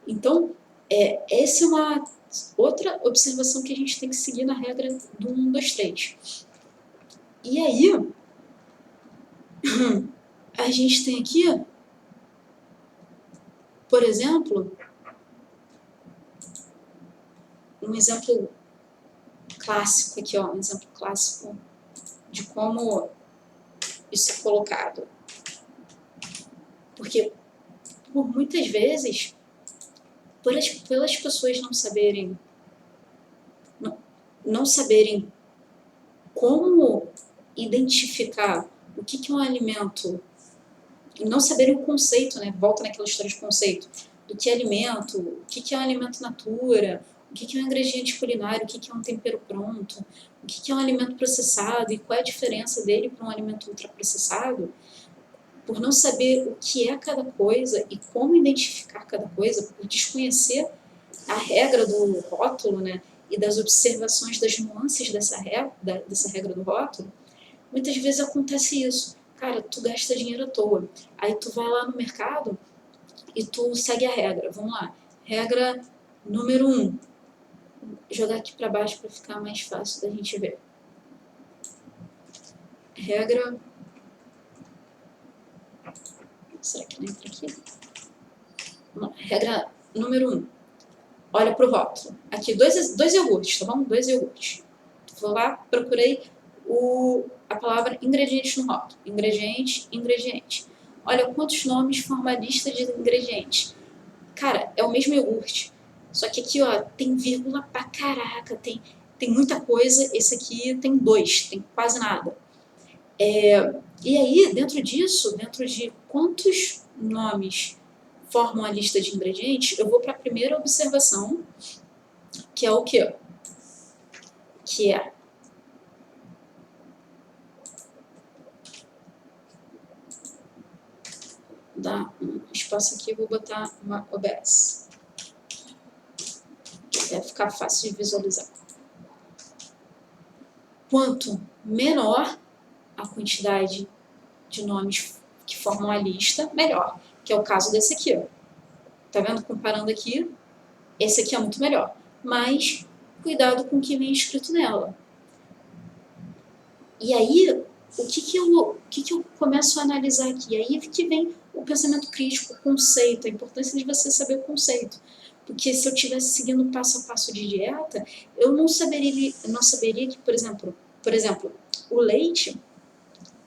Então, essa é uma outra observação que a gente tem que seguir na regra do 1, 2, 3. E aí, a gente tem aqui, por exemplo, um exemplo clássico aqui, ó, um exemplo clássico de como isso é colocado. Porque, por muitas vezes, pelas pessoas não saberem como identificar o que é um alimento, e não saberem o conceito, né? Volta naquela história de conceito, do que é alimento, o que é um alimento natura, o que é um ingrediente culinário, o que é um tempero pronto, o que é um alimento processado e qual é a diferença dele para um alimento ultraprocessado. Por não saber o que é cada coisa e como identificar cada coisa, por desconhecer a regra do rótulo, né, e das observações das nuances dessa regra do rótulo, muitas vezes acontece isso. Cara, tu gasta dinheiro à toa. Aí tu vai lá no mercado e tu segue a regra. Vamos lá. Regra número 1. Vou jogar aqui para baixo para ficar mais fácil da gente ver. Regra... Será que não entra aqui? Não. Regra número 1. Olha pro rótulo. Aqui, dois iogurtes, tá bom? 2 iogurtes. Vou lá, procurei a palavra ingrediente no rótulo. Ingrediente, ingrediente. Olha quantos nomes forma a lista de ingredientes. Cara, é o mesmo iogurte. Só que aqui, ó, tem vírgula pra caraca, tem muita coisa. Esse aqui tem 2, tem quase nada. E aí, dentro disso, dentro de quantos nomes formam a lista de ingredientes, eu vou para a primeira observação, que é o quê? Que é dar um espaço aqui, eu vou botar uma OBS. Vai ficar fácil de visualizar. Quanto menor a quantidade de nomes que formam a lista, melhor. Que é o caso desse aqui, ó. Tá vendo? Comparando aqui, esse aqui é muito melhor. Mas, cuidado com o que vem escrito nela. E aí, o que eu começo a analisar aqui? Aí que vem o pensamento crítico, o conceito, a importância de você saber o conceito. Porque se eu estivesse seguindo passo a passo de dieta, eu não saberia que, por exemplo, o leite,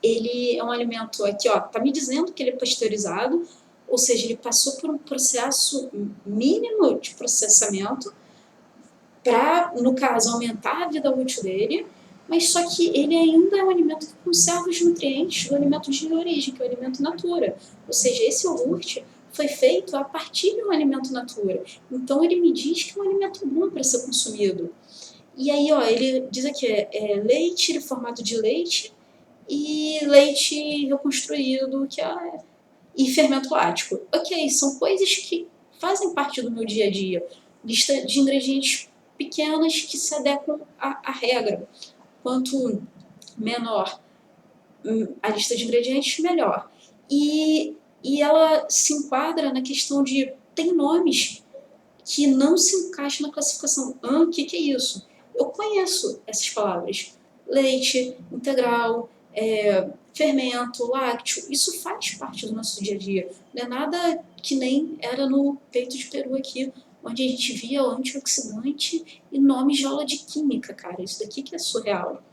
ele é um alimento aqui, ó, tá me dizendo que ele é pasteurizado, ou seja, ele passou por um processo mínimo de processamento para, no caso, aumentar a vida útil dele, mas só que ele ainda é um alimento que conserva os nutrientes do alimento de origem, que é o alimento natura. Ou seja, esse iogurte foi feito a partir de um alimento natura. Então ele me diz que é um alimento bom para ser consumido. E aí, ó, ele diz aqui, leite formado de leite e leite reconstruído, e fermento lático. Ok, são coisas que fazem parte do meu dia a dia. Lista de ingredientes pequenas que se adequam à regra. Quanto menor a lista de ingredientes, melhor. E ela se enquadra na questão de tem nomes que não se encaixam na classificação. O que é isso? Eu conheço essas palavras. Leite, integral, fermento, lácteo, isso faz parte do nosso dia a dia. Não é nada que nem era no peito de peru aqui, onde a gente via o antioxidante e nomes de aula de química, cara. Isso daqui que é surreal.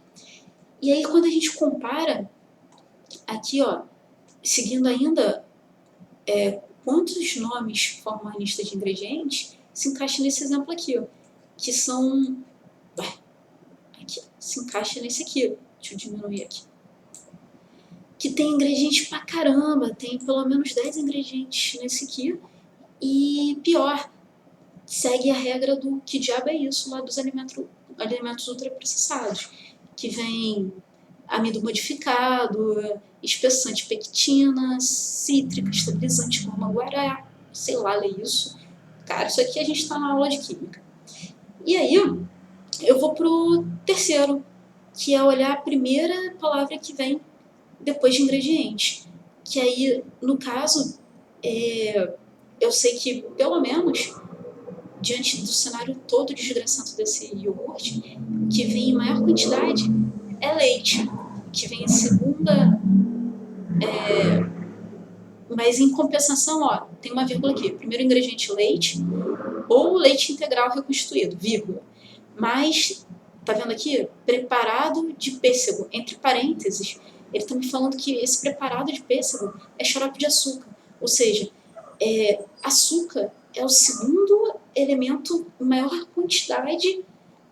E aí, quando a gente compara, aqui, ó, seguindo ainda, quantos nomes formam a lista de ingredientes, se encaixa nesse exemplo aqui, ó, que são... Aqui, se encaixa nesse aqui. Deixa eu diminuir aqui. Que tem ingredientes pra caramba, tem pelo menos 10 ingredientes nesse aqui. E pior, segue a regra do que diabo é isso lá dos alimentos ultraprocessados, que vem amido modificado, espessante pectina, cítrica, estabilizante, guará, sei lá, ler isso. Cara, isso aqui a gente tá na aula de química. E aí, eu vou pro terceiro, que é olhar a primeira palavra que vem depois de ingredientes. Que aí, no caso, eu sei que, pelo menos, diante do cenário todo desgraçado desse iogurte, que vem em maior quantidade é leite, que vem em segunda, mas em compensação, ó, tem uma vírgula aqui. Primeiro ingrediente, leite, ou leite integral reconstituído, vírgula. Mas, tá vendo aqui? Preparado de pêssego, entre parênteses, ele tá me falando que esse preparado de pêssego é xarope de açúcar. Ou seja, açúcar é o segundo elemento em maior quantidade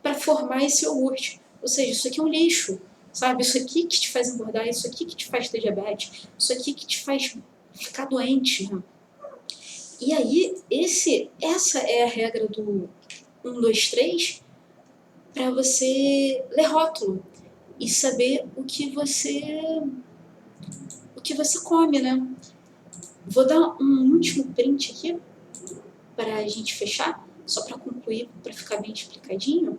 para formar esse iogurte. Ou seja, isso aqui é um lixo, sabe? Isso aqui que te faz engordar, isso aqui que te faz ter diabetes, isso aqui que te faz ficar doente, né? E aí, essa é a regra do 1, 2, 3 para você ler rótulo e saber o que você come, né? Vou dar um último print aqui para a gente fechar, só para concluir, para ficar bem explicadinho.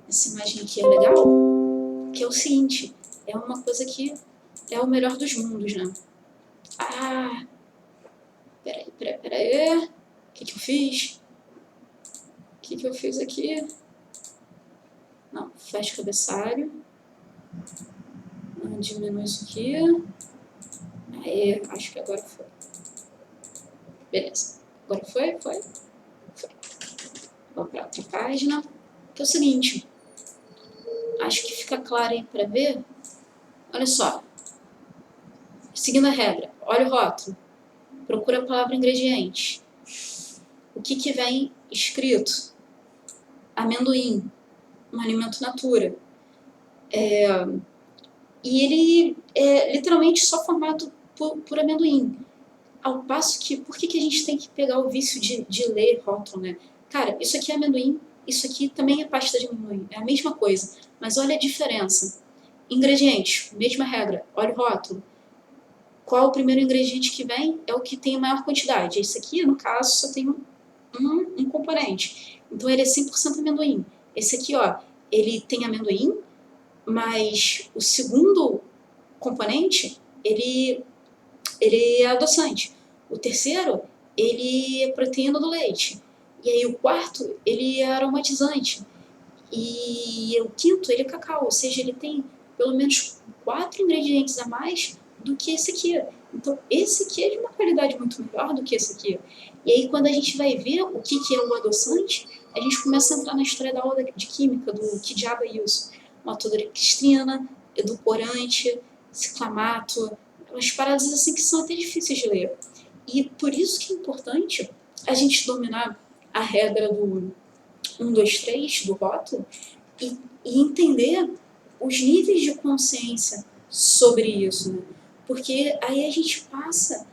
Essa imagem aqui é legal, que é o seguinte, é uma coisa que é o melhor dos mundos, né? Peraí. O que eu fiz? O que eu fiz aqui? Não, fecha o cabeçário. Diminui isso aqui. Aí, acho que agora foi. Beleza. Agora foi? Foi. Vamos para outra página. Que é o seguinte. acho que fica claro aí para ver. Olha só, seguindo a regra, olha o rótulo, procura a palavra ingrediente. O que vem escrito? Amendoim, um alimento natura. E ele é literalmente só formado por amendoim. Ao passo que, por que a gente tem que pegar o vício de ler rótulo, né? Cara, isso aqui é amendoim, isso aqui também é pasta de amendoim, é a mesma coisa. Mas olha a diferença. Ingredientes, mesma regra, olha o rótulo. Qual o primeiro ingrediente que vem? É o que tem a maior quantidade. Esse aqui, no caso, só tem um componente. Então ele é 100% amendoim. Esse aqui, ó, ele tem amendoim, mas o segundo componente, ele é adoçante. O terceiro, ele é proteína do leite. E aí o quarto, ele é aromatizante. E o quinto, ele é cacau. Ou seja, ele tem pelo menos 4 ingredientes a mais do que esse aqui. Então, esse aqui é de uma qualidade muito melhor do que esse aqui. E aí, quando a gente vai ver o que é o adoçante, a gente começa a entrar na história da aula de química, do que diabo é isso. Maltodextrina, edulcorante, ciclamato, umas paradas assim que são até difíceis de ler. E por isso que é importante a gente dominar a regra do 1, 2, 3 do rótulo e entender os níveis de consciência sobre isso, né? Porque aí a gente passa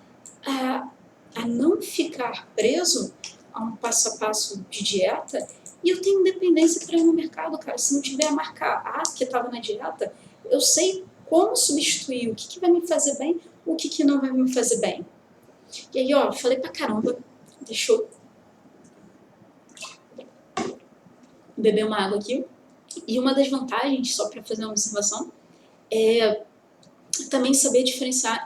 a não ficar preso a um passo a passo de dieta e eu tenho independência para ir no mercado, cara. Se não tiver a marca A que estava na dieta, eu sei como substituir, o que vai me fazer bem, o que não vai me fazer bem. E aí, ó, falei pra caramba, deixa eu beber uma água aqui. E uma das vantagens, só para fazer uma observação, é também saber diferenciar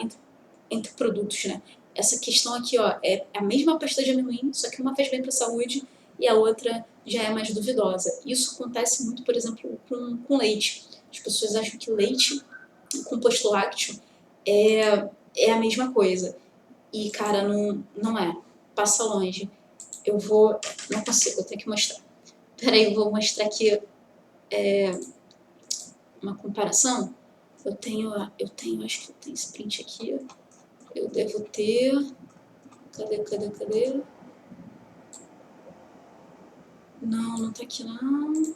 entre produtos, né? Essa questão aqui, ó, é a mesma pasta de amendoim, só que uma faz bem para a saúde e a outra já é mais duvidosa. Isso acontece muito, por exemplo, com leite. As pessoas acham que leite, composto lácteo, é a mesma coisa. E, cara, não é. Passa longe. Não consigo, eu tenho que mostrar. Peraí, eu vou mostrar aqui uma comparação. Eu tenho, acho que eu tenho esse print aqui. Eu devo ter. Cadê? Não tá aqui não.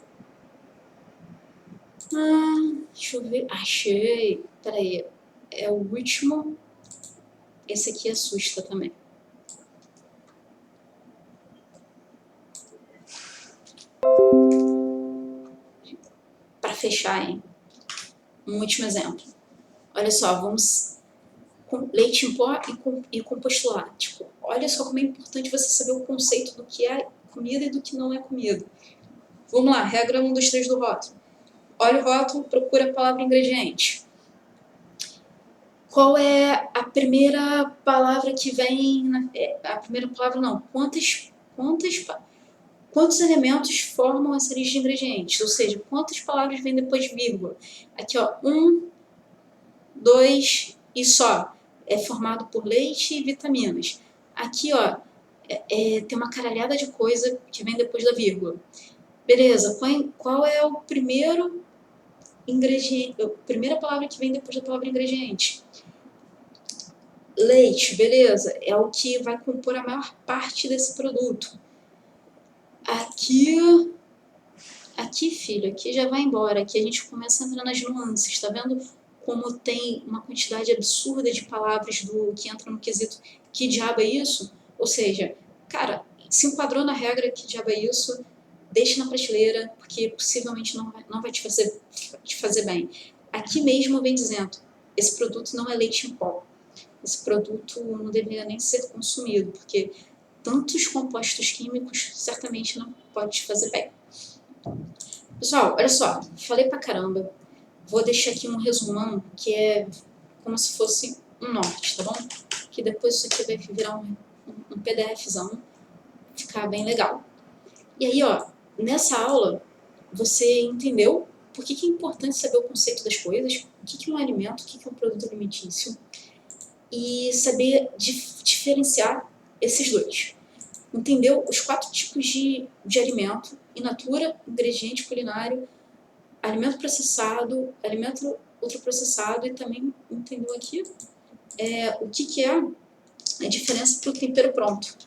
Deixa eu ver. Achei. Peraí. É o último. Esse aqui assusta também. Para fechar, hein? Um último exemplo. Olha só, vamos com leite em pó e composto láctico. Olha só como é importante você saber o conceito do que é comida e do que não é comida. Vamos lá, regra 1, 2, 3 do rótulo. Olha o rótulo, procura a palavra ingrediente. Qual é a primeira palavra que vem... A primeira palavra não. Quantos elementos formam essa lista de ingredientes? Ou seja, quantas palavras vêm depois de vírgula? Aqui, ó, 1, 2 e só. É formado por leite e vitaminas. Aqui, ó, tem uma caralhada de coisa que vem depois da vírgula. Beleza, qual é o primeiro ingrediente, a primeira palavra que vem depois da palavra ingrediente? Leite, beleza, é o que vai compor a maior parte desse produto. Aqui, filho, aqui já vai embora, aqui a gente começa a entrar nas nuances, tá vendo como tem uma quantidade absurda de palavras que entra no quesito que diabo é isso? Ou seja, cara, se enquadrou na regra que diabo é isso, deixe na prateleira, porque possivelmente não vai te fazer bem. Aqui mesmo vem dizendo, esse produto não é leite em pó. Esse produto não deveria nem ser consumido, porque tantos compostos químicos certamente não pode te fazer bem. Pessoal, olha só, falei pra caramba. Vou deixar aqui um resumão que é como se fosse um norte, tá bom? Que depois isso aqui vai virar um PDFzão, ficar bem legal. E aí, ó, nessa aula, você entendeu por que é importante saber o conceito das coisas, o que é um alimento, o que é um produto alimentício, e saber diferenciar esses dois. Entendeu os 4 tipos de alimento: in natura, ingrediente culinário, alimento processado, alimento ultraprocessado e também entendeu aqui o que é a diferença para o tempero pronto.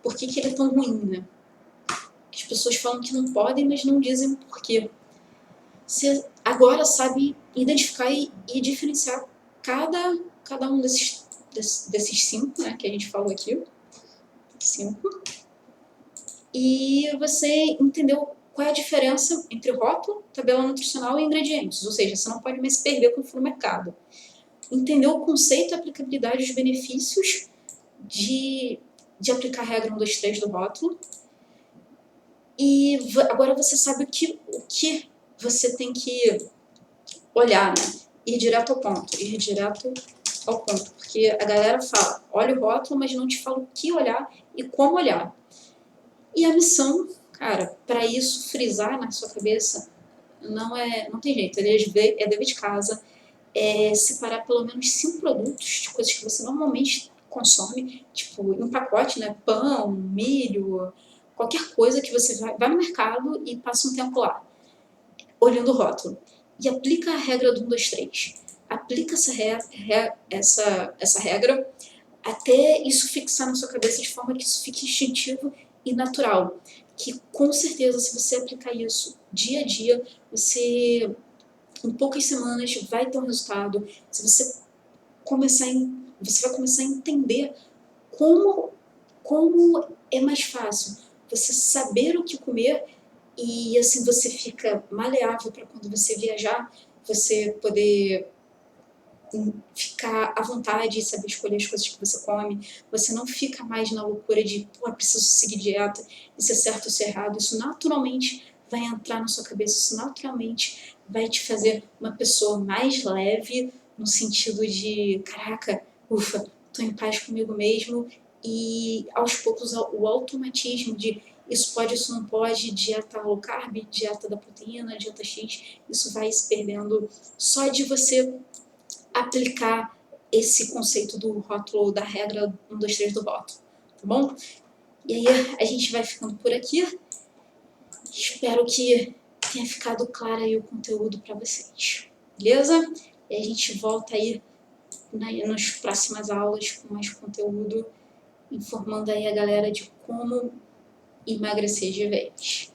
Por que ele é tão ruim, né? As pessoas falam que não podem, mas não dizem o porquê. Você agora sabe identificar e diferenciar cada um desses 5, né, que a gente falou aqui. 5. E você entendeu qual é a diferença entre rótulo, tabela nutricional e ingredientes. Ou seja, você não pode mais se perder quando for no mercado. Entendeu o conceito, a aplicabilidade e os benefícios de aplicar a regra 1, 2, 3 do rótulo. E agora você sabe o que você tem que olhar, né? Ir direto ao ponto, ir direto ao ponto. Porque a galera fala, olha o rótulo, mas não te fala o que olhar e como olhar. E a missão, cara, para isso frisar na sua cabeça, não tem jeito, é dever de casa, é separar pelo menos 5 produtos de coisas que você normalmente consome, tipo, em um pacote, né? Pão, milho, qualquer coisa que você vai no mercado e passa um tempo lá, olhando o rótulo. E aplica a regra do 1, 2, 3. Aplica essa regra até isso fixar na sua cabeça de forma que isso fique instintivo e natural. Que com certeza, se você aplicar isso dia a dia, você em poucas semanas vai ter um resultado. Se você você vai começar a entender como é mais fácil você saber o que comer e assim você fica maleável para quando você viajar, você poder ficar à vontade e saber escolher as coisas que você come. Você não fica mais na loucura de, pô, preciso seguir dieta, isso é certo ou isso é errado. Isso naturalmente vai entrar na sua cabeça, isso naturalmente vai te fazer uma pessoa mais leve, no sentido de, caraca, ufa, tô em paz comigo mesmo. E aos poucos o automatismo de isso pode, isso não pode, dieta low carb, dieta da proteína, dieta X, isso vai se perdendo só de você aplicar esse conceito do rótulo, da regra 1, 2, 3 do rótulo, tá bom? E aí a gente vai ficando por aqui. Espero que tenha ficado claro aí o conteúdo para vocês, beleza? E a gente volta aí nas próximas aulas com mais conteúdo, informando aí a galera de como emagrecer de vez.